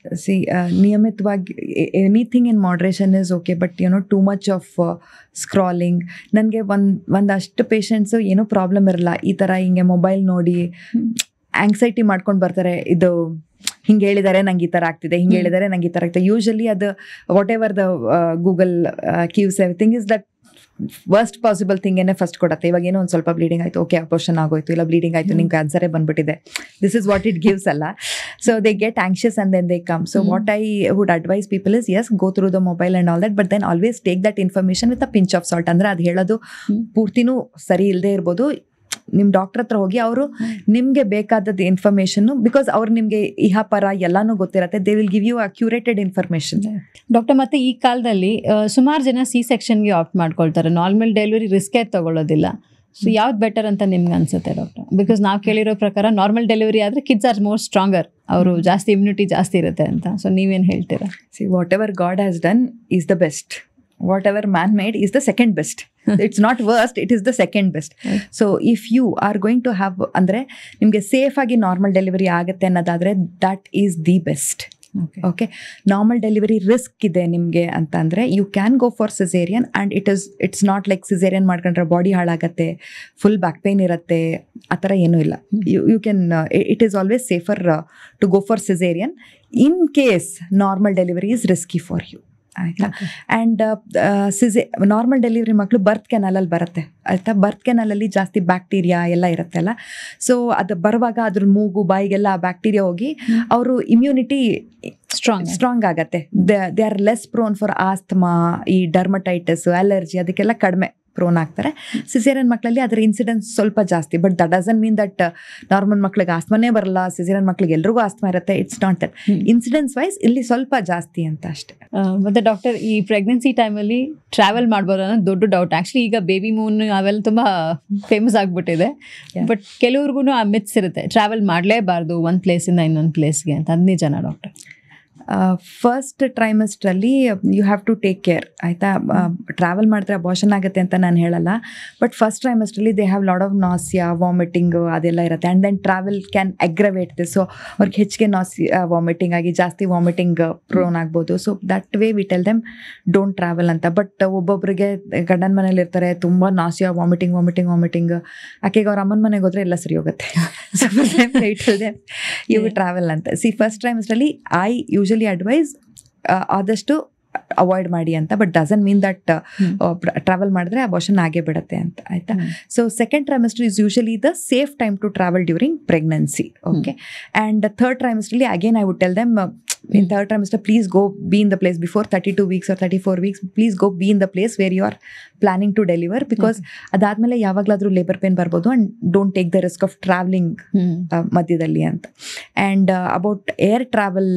ನಿಯಮಿತವಾಗಿ anything in moderation is okay, but too much of scrolling. ನನಗೆ ಒಂದಷ್ಟು ಪೇಷಂಟ್ಸು ಏನೂ ಪ್ರಾಬ್ಲಮ್ ಇರಲ್ಲ, ಈ ಥರ ಹಿಂಗೆ ಮೊಬೈಲ್ ನೋಡಿ ಆಂಗ್ಸೈಟಿ ಮಾಡ್ಕೊಂಡು ಬರ್ತಾರೆ. ಇದು ಹಿಂಗೆ ಹೇಳಿದ್ದಾರೆ ನಂಗೆ ಈ ಥರ ಆಗ್ತಿದೆ, ಹಿಂಗೆ ಹೇಳಿದ್ದಾರೆ ನಂಗೆ ಈ ಥರ ಆಗ್ತಿದೆ. ಯೂಶಲಿ ಅದು whatever the Google gives everything is that worst possible thing ಏನೇ ಫಸ್ಟ್ ಕೊಡುತ್ತೆ. ಇವಾಗ ಏನೋ ಒಂದು ಸ್ವಲ್ಪ ಬ್ಲೀಡಿಂಗ್ ಆಯಿತು, ಓಕೆ ಅಪೋಷನ್ ಆಗೋಯ್ತು, ಇಲ್ಲ ಬ್ಲೀಡಿಂಗ್ ಆಯಿತು, ನಿಮ್ಗೆ ಕ್ಯಾನ್ಸರೇ ಬಂದ್ಬಿಟ್ಟಿದೆ, this is what it gives ಅಲ್ಲ. So they get anxious and then they come. So what I would advise people is, yes go through the mobile and all that, but then always take that information with a pinch of salt. ಅಂದರೆ ಅದು ಹೇಳೋದು ಪೂರ್ತಿನೂ ಸರಿ ಇಲ್ಲದೆ ಇರ್ಬೋದು. ನಿಮ್ಮ doctor ಹತ್ರ ಹೋಗಿ ಅವರು ನಿಮಗೆ ಬೇಕಾದದ್ದು ಇನ್ಫಾರ್ಮೇಷನ್, ಬಿಕಾಸ್ ಅವ್ರು ನಿಮಗೆ ಇಹ ಪರ ಎಲ್ಲಾನು ಗೊತ್ತಿರತ್ತೆ, they will give you accurated information. Doctor, ಮತ್ತೆ ಈ ಕಾಲದಲ್ಲಿ ಸುಮಾರು ಜನ C-ಸೆಕ್ಷನ್ಗೆ ಆಪ್ಟ್ ಮಾಡ್ಕೊಳ್ತಾರೆ, ನಾರ್ಮಲ್ ಡೆಲಿವರಿ ರಿಸ್ಕೇ ತಗೊಳ್ಳೋದಿಲ್ಲ. ಸೊ ಯಾವ್ದು ಬೆಟರ್ ಅಂತ ನಿಮ್ಗೆ ಅನ್ಸುತ್ತೆ ಡಾಕ್ಟರ್? ಬಿಕಾಸ್ ನಾವು ಕೇಳಿರೋ ಪ್ರಕಾರ ನಾರ್ಮಲ್ ಡೆಲಿವರಿ ಆದರೆ ಕಿಡ್ಸ್ ಆರ್ ಮೋರ್ ಸ್ಟ್ರಾಂಗರ್, ಅವರು ಜಾಸ್ತಿ ಇಮ್ಯುನಿಟಿ ಜಾಸ್ತಿ ಇರುತ್ತೆ ಅಂತ. ಸೊ ನೀವೇನು ಹೇಳ್ತೀರಾ? What ever god has done is the best. Whatever man made is the second best. It's not worst, it is the second best. So if you are going to have, ಅಂದ್ರೆ ನಿಮಗೆ safe ಆಗಿ normal delivery ಆಗುತ್ತೆ ಅನ್ನೋದಾದ್ರೆ that is the best. Okay, normal delivery risk ಇದೆ ನಿಮಗೆ ಅಂತ ಅಂದರೆ you can go for caesarean, and it's not like caesarean ಮಾಡ್ಕೊಂಡ್ರೆ ಬಾಡಿ ಹಾಳಾಗತ್ತೆ, ಫುಲ್ ಬ್ಯಾಕ್ ಪೇನ್ ಇರುತ್ತೆ, ಆ ಥರ ಏನೂ ಇಲ್ಲ. You can, it is always safer to go for caesarean in case normal delivery is risky for you. ಆಯಿತಾ? And normal delivery ಮಕ್ಕಳು birth ಕೆನಾಲಲ್ಲಿ ಬರುತ್ತೆ, ಆಯಿತಾ? ಬರ್ತ್ ಕೆನಾಲಲ್ಲಿ ಜಾಸ್ತಿ ಬ್ಯಾಕ್ಟೀರಿಯಾ ಎಲ್ಲ ಇರುತ್ತೆ ಅಲ್ಲ. ಸೊ ಅದು ಬರುವಾಗ ಅದ್ರ ಮೂಗು ಬಾಯಿಗೆಲ್ಲ ಆ ಬ್ಯಾಕ್ಟೀರಿಯಾ ಹೋಗಿ ಅವರು ಇಮ್ಯುನಿಟಿ ಸ್ಟ್ರಾಂಗ್ ಆಗತ್ತೆ. They are less prone for asthma, ಈ ಡರ್ಮಟೈಟಿಸ್, ಅಲರ್ಜಿ, ಅದಕ್ಕೆಲ್ಲ ಕಡಿಮೆ ಪ್ರೋನ್ ಆಗ್ತಾರೆ. ಸಿಸೇರಿಯನ್ ಮಕ್ಕಳಲ್ಲಿ ಅದರ ಇನ್ಸಿಡೆನ್ಸ್ ಸ್ವಲ್ಪ ಜಾಸ್ತಿ, but that doesn't mean that normal ಮಕ್ಳಿಗೆ ಆಸ್ತಮಾನೇ ಬರಲ್ಲ, ಸಿಸೇರಿಯನ್ ಮಕ್ಳಿಗೆ ಎಲ್ರಿಗೂ ಆಸ್ತಮಾ ಇರುತ್ತೆ. It's not that. Incidence wise ಇಲ್ಲಿ ಸ್ವಲ್ಪ ಜಾಸ್ತಿ ಅಂತ ಅಷ್ಟೇ. ಮತ್ತೆ ಡಾಕ್ಟರ್, ಈ ಪ್ರೆಗ್ನೆನ್ಸಿ ಟೈಮಲ್ಲಿ ಟ್ರಾವೆಲ್ ಮಾಡ್ಬೋದು ಅನ್ನೋದು ದೊಡ್ಡ ಡೌಟ್. ಆ್ಯಕ್ಚುಲಿ ಈಗ ಬೇಬಿ ಮೂನ್ ಅವೆಲ್ಲ ತುಂಬ ಫೇಮಸ್ ಆಗಿಬಿಟ್ಟಿದೆ, ಬಟ್ ಕೆಲವ್ರಿಗೂ ಆ ಮಿತ್ಸ್ ಇರುತ್ತೆ, ಟ್ರಾವೆಲ್ ಮಾಡಲೇಬಾರ್ದು ಒಂದು ಪ್ಲೇಸಿಂದ ಇನ್ನೊಂದು ಪ್ಲೇಸ್ಗೆ ಅಂತ. ಅದು ನಿಜನಾ ಡಾಕ್ಟರ್? ಫಸ್ಟ್ ಟ್ರೈಮಸ್ಟ್ರಲ್ಲಿ you have to take care, ಆಯಿತಾ? ಟ್ರಾವೆಲ್ ಮಾಡಿದ್ರೆ ಅಬಾರ್ಷನ್ ಆಗುತ್ತೆ ಅಂತ ನಾನು ಹೇಳಲ್ಲ, ಬಟ್ ಫಸ್ಟ್ ಟ್ರೈಮಸ್ಟ್ರಲ್ಲಿ they have lot of nausea, vomiting ಅದೆಲ್ಲ ಇರುತ್ತೆ. And then travel can aggravate this. So ಅವ್ರಿಗೆ ಹೆಚ್ಚಿಗೆ ವಾಮಿಟಿಂಗ್ ಆಗಿ ಜಾಸ್ತಿ ವಾಮಿಟಿಂಗ್ ಪ್ರೋನ್ ಆಗ್ಬೋದು. So that way we tell them don't travel ಅಂತ. ಬಟ್ ಒಬ್ಬೊಬ್ಬರಿಗೆ ಗಂಡನ ಮನೇಲಿ ಇರ್ತಾರೆ, ತುಂಬ ನಾಸಿಯಾ, ವಾಮಿಟಿಂಗ್, ಆಕೆಗೆ ಅವ್ರ ಅಮ್ಮನ ಮನೆಗೆ ಹೋದ್ರೆ ಎಲ್ಲ ಸರಿ ಹೋಗುತ್ತೆ. ಸೊ ಯು ಟ್ರಾವೆಲ್ ಅಂತ. ಫಸ್ಟ್ ಟ್ರೈಮಸ್ಟ್ರಲ್ಲಿ ಐ ಯೂಶಲಿ ಅಡ್ವೈಸ್ ಆದಷ್ಟು ಅವಾಯ್ಡ್ ಮಾಡಿ ಅಂತ, but doesn't mean that travel ಮಾಡಿದ್ರೆ ಅಬಾರ್ಷನ್ ಆಗೇ ಬಿಡುತ್ತೆ ಅಂತ, ಆಯಿತಾ? So second trimester is usually the safe time to travel during pregnancy. Okay, and third ಟ್ರೈಮಸ್ಟ್ರಲ್ಲಿ again I would tell them, in third trimester, please go be in the place before 32 weeks or 34 weeks. Please go be in the place where you are planning to deliver, because ಅದಾದ್ಮೇಲೆ ಯಾವಾಗಲಾದರೂ labour pain ಬರ್ಬೋದು, and don't take the risk of traveling ಮಧ್ಯದಲ್ಲಿ ಅಂತ. And about air travel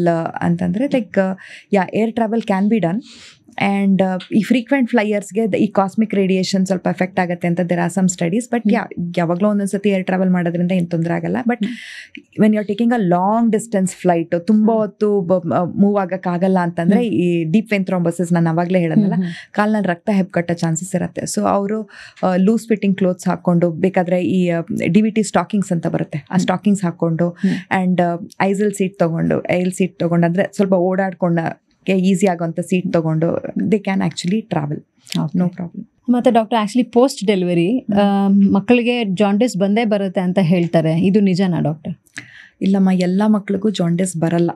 ಅಂತಂದರೆ, like air travel can be done. And ಈ frequent ಫ್ಲೈಯರ್ಸ್ಗೆ ಈ cosmic radiation ಸ್ವಲ್ಪ ಎಫೆಕ್ಟ್ ಆಗುತ್ತೆ ಅಂತ there are some studies. But ಯಾವಾಗಲೂ ಒಂದೊಂದ್ಸತಿ ಏರ್ ಟ್ರಾವೆಲ್ ಮಾಡೋದ್ರಿಂದ ಏನು ತೊಂದರೆ ಆಗಲ್ಲ. But when you are taking a long distance flight, ತುಂಬ ಹೊತ್ತು ಮೂವ್ ಆಗೋಕ್ಕಾಗಲ್ಲ ಅಂತಂದರೆ ಈ ಡೀಪ್ ವೇನ್ ಥ್ರೋಂಬೋಸಿಸ್ ನಾನು ಅವಾಗಲೇ ಹೇಳೋದಲ್ಲ, ಕಾಲ್ನಲ್ಲಿ ರಕ್ತ ಹೆಪ್ಪುಗಟ್ಟೋ ಚಾನ್ಸಸ್ ಇರುತ್ತೆ. ಸೊ ಅವರು ಲೂಸ್ ಫಿಟ್ಟಿಂಗ್ ಕ್ಲೋತ್ಸ್ ಹಾಕ್ಕೊಂಡು, ಬೇಕಾದರೆ ಈ DVT ಸ್ಟಾಕಿಂಗ್ಸ್ ಅಂತ ಬರುತ್ತೆ, ಆ ಸ್ಟಾಕಿಂಗ್ಸ್ ಹಾಕ್ಕೊಂಡು ಆ್ಯಂಡ್ ಐಲ್ ಸೀಟ್ ತೊಗೊಂಡು ಅಂದರೆ ಸ್ವಲ್ಪ ಓಡಾಡ್ಕೊಂಡು ಈಸಿ ಆಗೋಂಥ ಸೀಟ್ ತೊಗೊಂಡು they can actually travel, no problem. ಮತ್ತೆ ಡಾಕ್ಟರ್, ಆಕ್ಚುಲಿ ಪೋಸ್ಟ್ ಡೆಲಿವರಿ ಮಕ್ಕಳಿಗೆ ಜಾಂಡಿಸ್ ಬಂದೇ ಬರುತ್ತೆ ಅಂತ ಹೇಳ್ತಾರೆ, ಇದು ನಿಜನಾ ಡಾಕ್ಟರ್? ಇಲ್ಲಮ್ಮ, ಎಲ್ಲ ಮಕ್ಳಿಗೂ ಜಾಂಡಿಸ್ ಬರಲ್ಲ.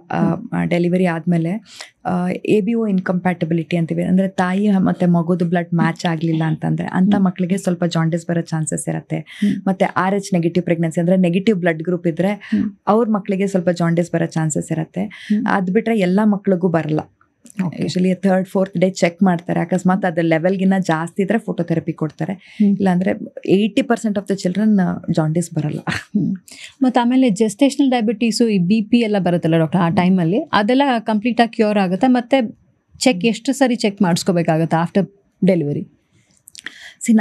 ಡೆಲಿವರಿ ಆದಮೇಲೆ ABO ಇನ್ಕಂಪ್ಯಾಟಬಿಲಿಟಿ ಅಂತೀವಿ, ಅಂದರೆ ತಾಯಿ ಮತ್ತು ಮಗುದು ಬ್ಲಡ್ ಮ್ಯಾಚ್ ಆಗಲಿಲ್ಲ ಅಂತಂದರೆ ಅಂಥ ಮಕ್ಕಳಿಗೆ ಸ್ವಲ್ಪ ಜಾಂಡಿಸ್ ಬರೋ ಚಾನ್ಸಸ್ ಇರುತ್ತೆ. ಮತ್ತು RH ನೆಗೆಟಿವ್ ಪ್ರೆಗ್ನೆನ್ಸಿ ಅಂದರೆ ನೆಗೆಟಿವ್ ಬ್ಲಡ್ ಗ್ರೂಪ್ ಇದ್ದರೆ ಅವ್ರ ಮಕ್ಕಳಿಗೆ ಸ್ವಲ್ಪ ಜಾಂಡಿಸ್ ಬರೋ ಚಾನ್ಸಸ್ ಇರುತ್ತೆ. ಅದು ಬಿಟ್ಟರೆ ಎಲ್ಲ ಮಕ್ಳಿಗೂ ಬರಲ್ಲ. Usually 3rd 4th day check ಮಾಡ್ತಾರೆ. ಅಕಸ್ಮಾತ್ ಅದು ಲೆವೆಲ್ಗಿನ್ನ ಜಾಸ್ತಿ ಇದ್ರೆ ಫೋಟೋಥೆರಪಿ ಕೊಡ್ತಾರೆ. ಇಲ್ಲಾಂದರೆ 80% ಆಫ್ ದ ಚಿಲ್ಡ್ರನ್ ಜಾಂಡಿಸ್ ಬರಲ್ಲ. ಮತ್ತು ಆಮೇಲೆ ಜೆಸ್ಟೇಷನಲ್ ಡಯಾಬಿಟೀಸು, ಈ BP ಎಲ್ಲ ಬರುತ್ತಲ್ಲ ಡಾಕ್ಟರ್, ಆ ಟೈಮಲ್ಲಿ ಅದೆಲ್ಲ ಕಂಪ್ಲೀಟಾಗಿ ಕ್ಯೂರ್ ಆಗುತ್ತೆ? ಮತ್ತು ಎಷ್ಟು ಸರಿ ಚೆಕ್ ಮಾಡಿಸ್ಕೋಬೇಕಾಗುತ್ತೆ ಆಫ್ಟರ್ ಡೆಲಿವರಿ?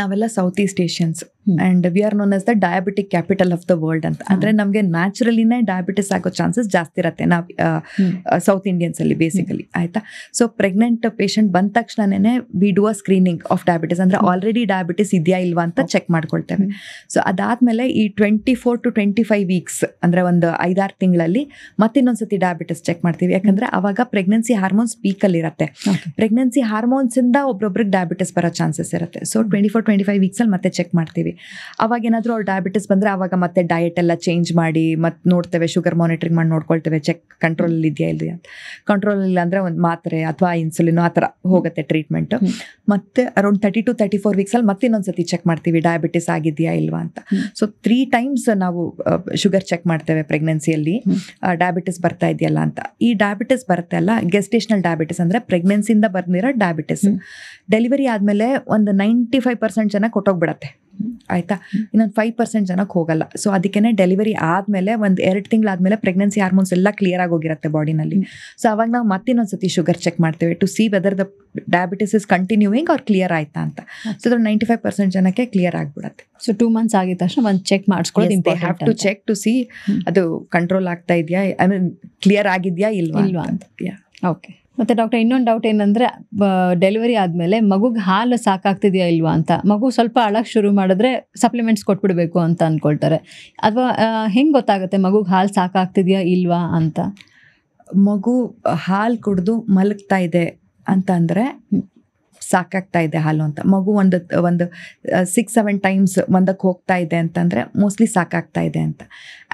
ನಾವೆಲ್ಲ south East Asians and we are known as the diabetic capital of the world ಅಂತ. ಅಂದರೆ ನಮಗೆ ನ್ಯಾಚುರಲಿನೇ ಡಯಾಬಿಟಿಸ್ ಆಗೋ ಚಾನ್ಸಸ್ ಜಾಸ್ತಿ ಇರುತ್ತೆ ನಾವು ಸೌತ್ ಇಂಡಿಯನ್ಸಲ್ಲಿ ಬೇಸಿಕಲಿ, ಆಯಿತಾ. ಸೊ ಪ್ರೆಗ್ನೆಂಟ್ ಪೇಷಂಟ್ ಬಂದ ತಕ್ಷಣನೇ we do a screening of diabetes, ಅಂದರೆ ಆಲ್ರೆಡಿ ಡಯಾಬಿಟಿಸ್ ಇದೆಯಾ ಇಲ್ವಾ ಅಂತ ಚೆಕ್ ಮಾಡ್ಕೊಳ್ತೇವೆ. ಸೊ ಅದಾದಮೇಲೆ ಈ 24 to 25 ವೀಕ್ಸ್ ಅಂದರೆ ಒಂದು 5-6 ತಿಂಗಳಲ್ಲಿ ಮತ್ತಿನ್ನೊಂದ್ಸತಿ ಡಯಾಬಿಟಿಸ್ ಚೆಕ್ ಮಾಡ್ತೀವಿ. ಯಾಕಂದರೆ ಅವಾಗ ಪ್ರೆಗ್ನೆನ್ಸಿ ಹಾರ್ಮೋನ್ಸ್ ಪೀಕಲ್ಲಿರುತ್ತೆ. ಪ್ರೆಗ್ನೆನ್ಸಿ ಹಾರ್ಮೋನ್ಸಿಂದ ಒಬ್ಬೊಬ್ರಿಗೆ ಡಯಾಬಿಟಿಸ್ ಬರೋ ಚಾನ್ಸಸ್ ಇರುತ್ತೆ. ಸೊ 24-25 ವೀಕ್ಸಲ್ಲಿ ಮತ್ತೆ ಚೆಕ್ ಮಾಡ್ತೀವಿ. ಅವಾಗ ಏನಾದರೂ ಅವ್ರು ಡಯಾಬಿಟಿಸ್ ಬಂದರೆ ಅವಾಗ ಮತ್ತೆ ಡಯಟ್ ಎಲ್ಲ ಚೇಂಜ್ ಮಾಡಿ ಮತ್ತೆ ನೋಡ್ತೇವೆ, ಶುಗರ್ ಮಾನಿಟ್ರಿಂಗ್ ಮಾಡಿ ನೋಡ್ಕೊಳ್ತೇವೆ, ಚೆಕ್ ಕಂಟ್ರೋಲಲ್ಲಿ ಇದೆಯಾ ಇಲ್ಲ ಅಂತ. ಕಂಟ್ರೋಲ್ ಇಲ್ಲ ಅಂದರೆ ಒಂದು ಮಾತ್ರೆ ಅಥವಾ ಇನ್ಸುಲಿನ್ ಆ ಥರ ಹೋಗುತ್ತೆ ಟ್ರೀಟ್ಮೆಂಟು. ಮತ್ತೆ ಅರೌಂಡ್ 30 to 34 ವೀಕ್ಸಲ್ಲಿ ಮತ್ತೆ ಇನ್ನೊಂದ್ಸತಿ ಚೆಕ್ ಮಾಡ್ತೀವಿ ಡಯಾಬಿಟಿಸ್ ಆಗಿದೆಯಾ ಇಲ್ವಾ ಅಂತ. ಸೊ 3 ಟೈಮ್ಸ್ ನಾವು ಶುಗರ್ ಚೆಕ್ ಮಾಡ್ತೇವೆ ಪ್ರೆಗ್ನೆನ್ಸಿಯಲ್ಲಿ, ಡಯಾಬಿಟಿಸ್ ಬರ್ತಾ ಇದೆಯಲ್ಲ ಅಂತ. ಈ ಡಯಾಬಿಟಿಸ್ ಬರುತ್ತೆ ಅಲ್ಲ, ಗೆಸ್ಟೇಷನಲ್ ಡಯಾಬಿಟಿಸ್ ಅಂದರೆ ಪ್ರೆಗ್ನೆನ್ಸಿಯಿಂದ ಬಂದಿರೋ ಡಯಾಬಿಟಿಸ್. ಡೆಲಿವರಿ ಆದಮೇಲೆ ಒಂದು 95% ಜನ ಕೊಟ್ಟೋಗ್ಬಿಡತ್ತೆ, ಆಯಿತಾ. ಇನ್ನೊಂದು 5% ಜನಕ್ಕೆ ಹೋಗಲ್ಲ. ಸೊ ಅದಕ್ಕೇ ಡೆಲಿವರಿ ಆದಮೇಲೆ ಒಂದು 2 ತಿಂಗಳಾದಮೇಲೆ ಪ್ರೆಗ್ನೆನ್ಸಿ ಹಾರ್ಮೋನ್ಸ್ ಎಲ್ಲ ಕ್ಲಿಯರ್ ಆಗೋಗಿರುತ್ತೆ ಬಾಡಿನಲ್ಲಿ. ಸೊ ಅವಾಗ ನಾವು ಮತ್ತಿನ್ನೊಂದ್ಸತಿ ಶುಗರ್ ಚೆಕ್ ಮಾಡ್ತೇವೆ to see whether the diabetes is continuing or clear ಆಯ್ತಾ ಅಂತ. ಸೊ ಅದ್ರ 95% ಜನಕ್ಕೆ ಕ್ಲಿಯರ್ ಆಗಿಬಿಡುತ್ತೆ. ಸೊ 2 months ಆಗಿದ ತಕ್ಷಣ ಒಂದು ಚೆಕ್ ಮಾಡಿಸ್ಕೊಳ್ಳೋದು important. Have to check to see ಅದು ಕಂಟ್ರೋಲ್ ಆಗ್ತಾ ಇದೆಯಾ, ಐ ಮೀನ್ ಕ್ಲಿಯರ್ ಆಗಿದೆಯಾ ಇಲ್ವಾ ಅಂತ. ಓಕೆ. ಮತ್ತು ಡಾಕ್ಟರ್, ಇನ್ನೊಂದು ಡೌಟ್ ಏನಂದರೆ, ಡೆಲಿವರಿ ಆದಮೇಲೆ ಮಗುಗೆ ಹಾಲು ಸಾಕಾಗ್ತಿದೆಯಾ ಇಲ್ವಾ ಅಂತ. ಮಗು ಸ್ವಲ್ಪ ಅಳಕ್ಕೆ ಶುರು ಮಾಡಿದ್ರೆ ಸಪ್ಲಿಮೆಂಟ್ಸ್ ಕೊಟ್ಬಿಡ್ಬೇಕು ಅಂತ ಅಂದ್ಕೊಳ್ತಾರೆ. ಅಥವಾ ಹೆಂಗೆ ಗೊತ್ತಾಗುತ್ತೆ ಮಗುಗೆ ಹಾಲು ಸಾಕಾಗ್ತಿದೆಯಾ ಇಲ್ವಾ ಅಂತ? ಮಗು ಹಾಲು ಕುಡಿದು ಮಲಗ್ತಾ ಇದೆ ಅಂತ ಅಂದರೆ ಸಾಕಾಗ್ತಾ ಇದೆ ಹಾಲು ಅಂತ. ಮಗು ಒಂದು 6-7 ಟೈಮ್ಸ್ ಒಂದಕ್ಕೆ ಹೋಗ್ತಾ ಇದೆ ಅಂತಂದರೆ ಮೋಸ್ಟ್ಲಿ ಸಾಕಾಗ್ತಾ ಇದೆ ಅಂತ.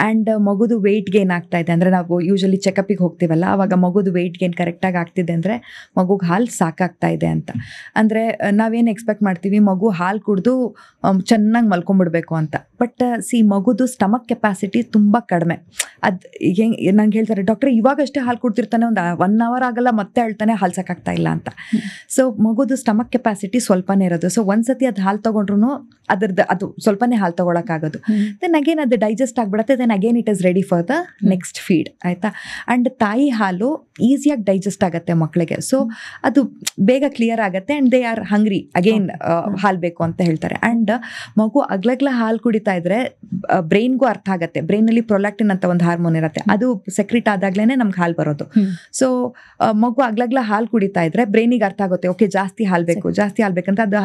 ಆ್ಯಂಡ್ ಮಗುದು ವೆಯ್ಟ್ ಗೇನ್ ಆಗ್ತಾ ಇದೆ ಅಂದರೆ, ನಾವು ಯೂಶಲಿ ಚೆಕಪಿಗೆ ಹೋಗ್ತೀವಲ್ಲ, ಆವಾಗ ಮಗುದು ವೆಯ್ಟ್ ಗೇನ್ ಕರೆಕ್ಟಾಗಿ ಆಗ್ತಿದೆ ಅಂದರೆ ಮಗುಗೆ ಹಾಲು ಸಾಕಾಗ್ತಾ ಇದೆ ಅಂತ. ಅಂದರೆ ನಾವೇನು ಎಕ್ಸ್ಪೆಕ್ಟ್ ಮಾಡ್ತೀವಿ, ಮಗು ಹಾಲು ಕುಡಿದು ಚೆನ್ನಾಗಿ ಮಲ್ಕೊಂಡ್ಬಿಡ್ಬೇಕು ಅಂತ. ಬಟ್ ಮಗುದು ಸ್ಟಮಕ್ ಕೆಪಾಸಿಟಿ ತುಂಬ ಕಡಿಮೆ. ಅದು ಹೆಂಗೆ ನಂಗೆ ಹೇಳ್ತಾರೆ, ಡಾಕ್ಟ್ರೆ ಇವಾಗಷ್ಟೇ ಹಾಲು ಕುಡ್ತಿರ್ತಾನೆ, ಒಂದು 1 hour ಆಗಲ್ಲ ಮತ್ತೆ ಹೇಳ್ತಾನೆ ಹಾಲು ಸಾಕಾಗ್ತಾ ಇಲ್ಲ ಅಂತ. ಸೊ ಮಗುದು ಸ್ಟಮಕ್ ಕೆಪಾಸಿಟಿ ಸ್ವಲ್ಪನೇ ಇರೋದು. ಸೊ ಒಂದ್ಸತಿ ಅದು ಹಾಲು ತೊಗೊಂಡ್ರು ಅದು ಸ್ವಲ್ಪನೇ ಹಾಲು ತೊಗೊಳಕ್ಕಾಗೋದು. ದೆನ್ ಅಗೇನ್ ಅದು ಡೈಜೆಸ್ಟ್ ಆಗಿಬಿಡುತ್ತೆ. Then again it is ready for the next feed, ಆಯಿತಾ. ಆ್ಯಂಡ್ ತಾಯಿ ಹಾಲು ಈಸಿಯಾಗಿ ಡೈಜೆಸ್ಟ್ ಆಗುತ್ತೆ ಮಕ್ಕಳಿಗೆ. ಸೊ ಅದು ಬೇಗ ಕ್ಲಿಯರ್ ಆಗುತ್ತೆ and they are hungry again ಹಾಲು ಬೇಕು ಅಂತ ಹೇಳ್ತಾರೆ. ಆ್ಯಂಡ್ ಮಗು ಅಗ್ಲಗ್ಲ ಹಾಲು ಕುಡಿತಾ ಇದ್ರೆ ಬ್ರೈನ್ಗೂ ಅರ್ಥ ಆಗುತ್ತೆ. ಬ್ರೈನಲ್ಲಿ ಪ್ರೊಲ್ಯಾಕ್ಟಿನ್ ಅಂತ ಒಂದು ಹಾರ್ಮೋನ್ ಇರುತ್ತೆ, ಅದು ಸೆಕ್ರಿಟ್ ಆದಾಗ್ಲೇ ನಮ್ಗೆ ಹಾಲು ಬರೋದು. ಸೊ ಮಗು ಅಗ್ಲಗ್ಲ ಹಾಲು ಕುಡಿತಾ ಇದ್ರೆ ಬ್ರೈನಿಗೆ ಅರ್ಥ ಆಗುತ್ತೆ, ಓಕೆ ಜಾಸ್ತಿ ಹಾಲು ಬೇಕು, ಜಾಸ್ತಿ ಹಾಲು ಬೇಕಂತ ಅದು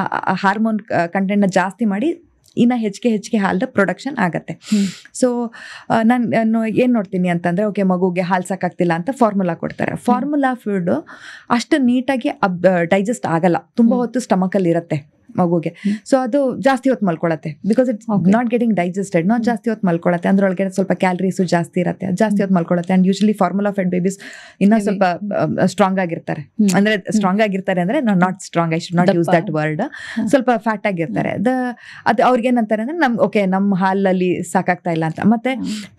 ಹಾರ್ಮೋನ್ ಕಂಟೆಂಟ್ನ ಜಾಸ್ತಿ ಮಾಡಿ ಇನ್ನು ಹೆಚ್ಚಿಗೆ ಹಾಲ್ದ ಪ್ರೊಡಕ್ಷನ್ ಆಗತ್ತೆ. ಸೊ ನಾನು ಏನು ನೋಡ್ತೀನಿ ಅಂತಂದರೆ, ಓಕೆ ಮಗುಗೆ ಹಾಲು ಸಾಕಾಗ್ತಿಲ್ಲ ಅಂತ ಫಾರ್ಮುಲಾ ಕೊಡ್ತಾರೆ. ಫಾರ್ಮುಲಾ ಫುಡ್ ಅಷ್ಟು ನೀಟಾಗಿ ಡೈಜೆಸ್ಟ್ ಆಗಲ್ಲ, ತುಂಬ ಹೊತ್ತು ಸ್ಟಮಕಲ್ಲಿ ಇರುತ್ತೆ ಮಗುಗೆ. ಸೊ ಅದು ಜಾಸ್ತಿ ಹೊತ್ತು ಮಲ್ಕೊಳತ್ತೆ, because it's not getting digested. ಜಾಸ್ತಿ ಹೊತ್ತು ಮಲ್ಕೊಳತ್ತೆ, ಅದರೊಳಗೆ ಸ್ವಲ್ಪ ಕ್ಯಾಲರೀಸು ಜಾಸ್ತಿ ಇರುತ್ತೆ, ಜಾಸ್ತಿ ಹೊತ್ತು ಮಲ್ಕೊಳತ್ತೆ. And usually formula fed babies ಇನ್ನೂ ಸ್ವಲ್ಪ ಸ್ಟ್ರಾಂಗ್ ಆಗಿರ್ತಾರೆ. ಅಂದರೆ ಸ್ಟ್ರಾಂಗ್ ಆಗಿರ್ತಾರೆ ಅಂದರೆ not strong, I should not use that word, ಸ್ವಲ್ಪ ಫ್ಯಾಟ್ ಆಗಿರ್ತಾರೆ. ಅದು ಅವ್ರಿಗೇನಂತಾರೆ ಅಂದರೆ ಓಕೆ ನಮ್ಮ ಹಾಲಲ್ಲಿ ಸಾಕಾಗ್ತಾ ಇಲ್ಲ ಅಂತ. ಮತ್ತೆ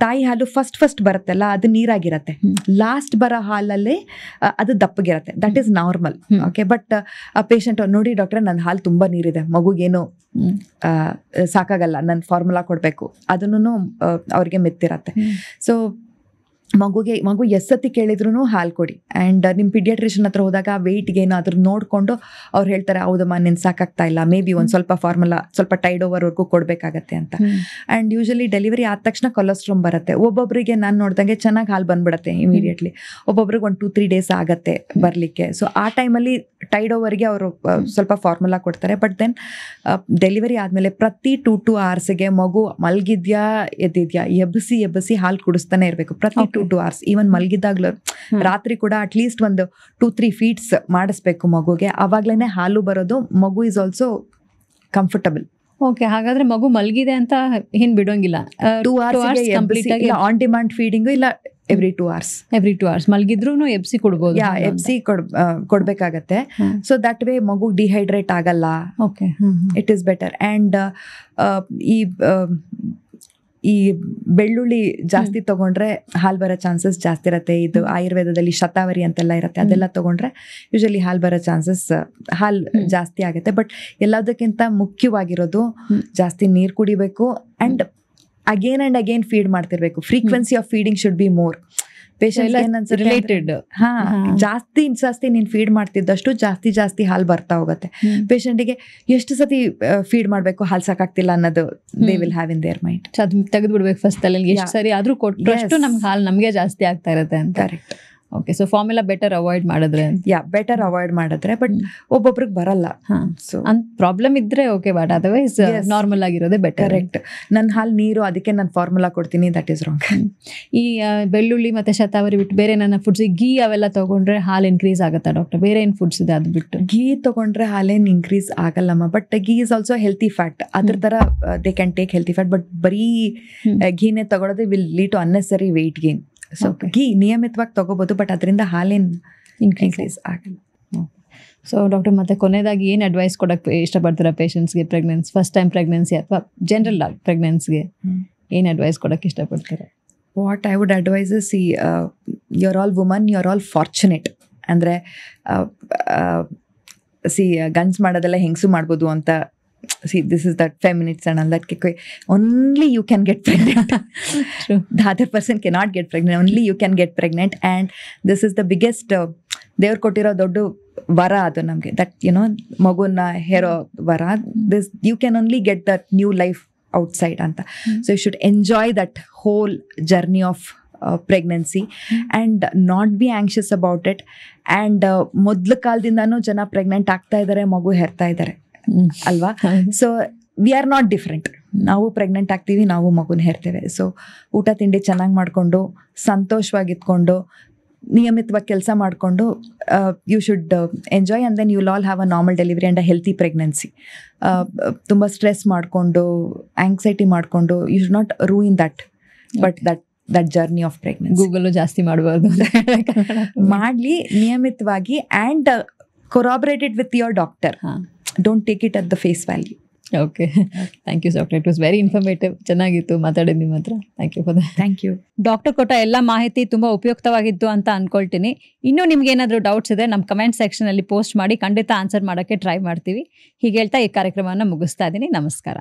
ತಾಯಿ ಹಾಲು ಫಸ್ಟ್ ಬರುತ್ತಲ್ಲ ಅದು ನೀರಾಗಿರತ್ತೆ, ಲಾಸ್ಟ್ ಬರೋ ಹಾಲಲ್ಲಿ ಅದು ದಪ್ಪಗಿರತ್ತೆ. That is normal, okay. But ಆ ಪೇಷಂಟ್ ನೋಡಿ ಡಾಕ್ಟ್ರೆ ನನ್ನ ಹಾಲು ತುಂಬ ನೀರಿದೆ, ಮಗುಗೇನು ಸಾಕಾಗಲ್ಲ, ನನ್ನ ಫಾರ್ಮುಲಾ ಕೊಡಬೇಕು, ಅದನ್ನು ಅವ್ರಿಗೆ ಮೆತ್ತಿರತ್ತೆ. ಸೊ ಮಗು ಎಸ್ಸತಿ ಕೇಳಿದ್ರು ಹಾಲು ಕೊಡಿ. ಆ್ಯಂಡ್ ನಿಮ್ಮ ಪಿಡಿಯಾಟ್ರಿಷನ್ ಹತ್ರ ಹೋದಾಗ ವೆಯ್ಟ್ಗೆ ಏನಾದರೂ ನೋಡಿಕೊಂಡು ಅವ್ರು ಹೇಳ್ತಾರೆ ಹೌದಮ್ಮ ನಿನ್ನ ಸಾಕಾಗ್ತಾ ಇಲ್ಲ, ಮೇ ಬಿ ಒಂದು ಸ್ವಲ್ಪ ಫಾರ್ಮುಲಾ ಸ್ವಲ್ಪ ಟೈಡ್ ಓವರ್ವರೆಗೂ ಕೊಡಬೇಕಾಗತ್ತೆ ಅಂತ. ಆ್ಯಂಡ್ ಯೂಶಲಿ ಡೆಲಿವರಿ ಆದ ತಕ್ಷಣ ಕೊಲೆಸ್ಟ್ರಾಲ್ ಬರುತ್ತೆ. ಒಬ್ಬೊಬ್ಬರಿಗೆ ನಾನು ನೋಡ್ದಂಗೆ ಚೆನ್ನಾಗಿ ಹಾಲು ಬಂದ್ಬಿಡುತ್ತೆ ಇಮಿಡಿಯೇಟ್ಲಿ, ಒಬ್ಬೊಬ್ರಿಗೆ 1-2-3 ಡೇಸ್ ಆಗುತ್ತೆ ಬರಲಿಕ್ಕೆ. ಸೊ ಆ ಟೈಮಲ್ಲಿ ಟೈಡ್ ಓವರ್ಗೆ ಅವರು ಸ್ವಲ್ಪ ಫಾರ್ಮುಲಾ ಕೊಡ್ತಾರೆ. ಬಟ್ ದೆನ್ ಡೆಲಿವರಿ ಆದಮೇಲೆ ಪ್ರತಿ 2 hours ಮಗು ಮಲಗಿದ್ಯಾ ಎದ್ದಿದ್ಯಾ ಎಬ್ಬಸಿ ಹಾಲು ಕುಡಿಸ್ತಾನೆ ಇರಬೇಕು ಪ್ರತಿ 2 hours. ಈವನ್ ಮಲಗಿದಾಗ್ಲೂ ರಾತ್ರಿ ಕೂಡ ಅಟ್ಲೀಸ್ಟ್ ಒಂದು 2-3 feeds ಮಾಡಿಸ್ಬೇಕು ಮಗುಗೆ. ಆವಾಗ್ಲೇನೆ ಹಾಲು ಬರೋದು. ಮಗು ಇಸ್ ಆಲ್ಸೋ ಕಂಫರ್ಟಬಲ್. ಓಕೆ, ಹಾಗಾದ್ರೆ ಮಗು ಮಲಗಿದೆ ಅಂತ ಏನ್ ಬಿಡೋಂಗಿಲ್ಲ. 2 hours complete on demand feeding ಇಲ್ಲ ಎವ್ರಿ 2 hours. ಎವ್ರಿ 2 hours ಮಲಗಿದ್ರು ಎಬ್ಸಿ ಕೊಡ್ಬೋದು. ಎಬ್ಸಿ ಕೊಡ್ಬೇಕಾಗತ್ತೆ. ಸೊ ದಟ್ ವೇ ಮಗು ಡಿಹೈಡ್ರೇಟ್ ಆಗಲ್ಲ. Okay, it is better. And ಈ ಬೆಳ್ಳುಳ್ಳಿ ಜಾಸ್ತಿ ತಗೊಂಡ್ರೆ ಹಾಲು ಬರೋ ಚಾನ್ಸಸ್ ಜಾಸ್ತಿ ಇರುತ್ತೆ. ಇದು ಆಯುರ್ವೇದದಲ್ಲಿ ಶತಾವರಿ ಅಂತೆಲ್ಲ ಇರುತ್ತೆ, ಅದೆಲ್ಲ ತಗೊಂಡ್ರೆ ಯೂಶಲಿ ಹಾಲು ಬರೋ ಚಾನ್ಸಸ್ ಹಾಲು ಜಾಸ್ತಿ ಆಗುತ್ತೆ. ಬಟ್ ಎಲ್ಲದಕ್ಕಿಂತ ಮುಖ್ಯವಾಗಿರೋದು ಜಾಸ್ತಿ ನೀರು ಕುಡಿಬೇಕು. And again and again feed ಮಾಡ್ತಿರ್ಬೇಕು. Frequency of feeding should be more. Related. ಜಾಸ್ತಿ ನೀನು ಫೀಡ್ ಮಾಡ್ತಿದ್ದಷ್ಟು ಜಾಸ್ತಿ ಹಾಲು ಬರ್ತಾ ಹೋಗುತ್ತೆ. ಪೇಷಂಟಿಗೆ ಎಷ್ಟು ಸತಿ ಫೀಡ್ ಮಾಡಬೇಕು, ಹಾಲು ಸಾಕಾಗ್ತಿಲ್ಲ ಅನ್ನೋದು they will have in their mind. ತೆಗೆದು ಬಿಡ್ಬೇಕು ಫಸ್ಟ್ ಅಲ್ಲಿ. ಎಷ್ಟು ಸರಿ ಆದ್ರೂ ಕೊಟ್ಟಷ್ಟು ನಮ್ಗೆ ಹಾಲು ನಮಗೆ ಜಾಸ್ತಿ ಆಗ್ತಾ ಇರುತ್ತೆ ಅಂತ. Correct. Okay, so formula better avoid ಮಾಡಿದ್ರೆ. ಬೆಟರ್ ಅವಾಯ್ಡ್ ಮಾಡಿದ್ರೆ. ಬಟ್ ಒಬ್ಬೊಬ್ರಿಗೆ ಬರಲ್ಲ. ಸೊ ಪ್ರಾಬ್ಲಮ್ ಇದ್ರೆ ಓಕೆ, ಬಟ್ ಅದರ್ವೈಸ್ ನಾರ್ಮಲ್ ಆಗಿರೋದೇ ಬೆಟರ್. ಕರೆಕ್ಟ್. ನನ್ನ ಹಾಲು ನೀರು, ಅದಕ್ಕೆ ನಾನು ಫಾರ್ಮುಲಾ ಕೊಡ್ತೀನಿ, ದಟ್ ಈಸ್ ರಾಂಗ್. ಈ ಬೆಳ್ಳುಳ್ಳಿ ಮತ್ತೆ ಶತಾವರಿ ಬಿಟ್ಟು ಬೇರೆ ನನ್ನ ಫುಡ್ಸ್, ಗೀ ಅವೆಲ್ಲ ತಗೊಂಡ್ರೆ ಹಾಲು ಇನ್ಕ್ರೀಸ್ ಆಗುತ್ತಾ ಡಾಕ್ಟರ್? ಬೇರೆ ಏನು ಫುಡ್ಸ್ ಇದೆ ಅದು ಬಿಟ್ಟು? ಗೀ ತಗೊಂಡ್ರೆ ಹಾಲೇನು ಇನ್ಕ್ರೀಸ್ ಆಗಲ್ಲಮ್ಮ. But ghee is also healthy fat. ಅದ್ರ ತರ they can take healthy fat. But ಬರೀ ಘೀನೇ ತಗೊಳ್ಳೋದು will lead to unnecessary weight gain. So ghee ನಿಯಮಿತವಾಗಿ ತಗೋಬಹುದು, ಬಟ್ ಅದರಿಂದ ಹಾಲೇನು ಇನ್ಕ್ರೀಸ್ ಆಗಲ್ಲ. ಸೊ ಡಾಕ್ಟರ್, ಮತ್ತೆ ಕೊನೆಯದಾಗಿ ಏನು ಅಡ್ವೈಸ್ ಕೊಡಕ್ಕೆ ಇಷ್ಟಪಡ್ತೀರಾ ಪೇಷಂಟ್ಸ್ಗೆ? ಫಸ್ಟ್ ಟೈಮ್ ಪ್ರೆಗ್ನೆನ್ಸಿ ಅಥವಾ ಜನರಲ್ ಆಗಿ ಪ್ರೆಗ್ನೆನ್ಸಿಗೆ ಏನು ಅಡ್ವೈಸ್ ಕೊಡಕ್ಕೆ ಇಷ್ಟಪಡ್ತೀರಾ? What I would advise is, you are all woman, you are all fortunate. ಅಂದರೆ ಗನ್ಸ್ ಮಾಡೋದೆಲ್ಲ ಹೆಂಗಸು ಮಾಡ್ಬೋದು ಅಂತ. this is that feminists and all that. Only you can get pregnant. True. The other person cannot get pregnant. Only you can get pregnant. And this is the biggest ದೇವ್ರು ಕೊಟ್ಟಿರೋ ದೊಡ್ಡ ವರ ಅದು ನಮಗೆ. ದಟ್ ಮಗುನ ಹೇರೋ ವರ. This you can only get that new life outside ಅಂತ. So you should enjoy that whole journey of pregnancy and not be anxious about it. And ಮೊದಲ ಕಾಲದಿಂದನೂ ಜನ ಪ್ರೆಗ್ನೆಂಟ್ ಆಗ್ತಾ ಇದ್ದಾರೆ, ಮಗು ಹೆರ್ತಾ ಇದ್ದಾರೆ ಅಲ್ವಾ? So we are not different. ನಾವು ಪ್ರೆಗ್ನೆಂಟ್ ಆಗ್ತೀವಿ, ನಾವು ಮಗುನ ಹೆರ್ತೇವೆ. ಸೊ ಊಟ ತಿಂಡಿ ಚೆನ್ನಾಗಿ ಮಾಡಿಕೊಂಡು ಸಂತೋಷವಾಗಿದ್ಕೊಂಡು ನಿಯಮಿತವಾಗಿ ಕೆಲಸ ಮಾಡಿಕೊಂಡು you should enjoy. And then you will all have a normal delivery and a healthy pregnancy. ತುಂಬ ಸ್ಟ್ರೆಸ್ ಮಾಡಿಕೊಂಡು ಆಂಗ್ಸೈಟಿ ಮಾಡಿಕೊಂಡು you should not ruin but that journey of pregnancy. Google ಜಾಸ್ತಿ ಮಾಡಬಾರ್ದು, ಮಾಡಲಿ ನಿಯಮಿತವಾಗಿ. And corroborate with your doctor. Don't take it at the face value. Okay, thank you doctor. It was very informative. ಚೆನ್ನಾಗಿತ್ತು ಮಾತಾಡಿದ್ದು ನಿಮ್ಮ ಹತ್ರ. Thank you for that. Thank you. Doctor ಕೊಟ್ಟ ಎಲ್ಲ ಮಾಹಿತಿ ತುಂಬ ಉಪಯುಕ್ತವಾಗಿತ್ತು ಅಂತ ಅನ್ಕೊಳ್ತೀನಿ. ಇನ್ನೂ ನಿಮ್ಗೆ ಏನಾದರೂ ಡೌಟ್ಸ್ ಇದೆ ನಮ್ಮ ಕಮೆಂಟ್ ಸೆಕ್ಷನಲ್ಲಿ ಪೋಸ್ಟ್ ಮಾಡಿ, ಖಂಡಿತ ಆನ್ಸರ್ ಮಾಡೋಕ್ಕೆ ಟ್ರೈ ಮಾಡ್ತೀವಿ. ಹೀಗೆ ಹೇಳ್ತಾ ಈ ಕಾರ್ಯಕ್ರಮವನ್ನು ಮುಗಿಸ್ತಾ ಇದ್ದೀನಿ. ನಮಸ್ಕಾರ.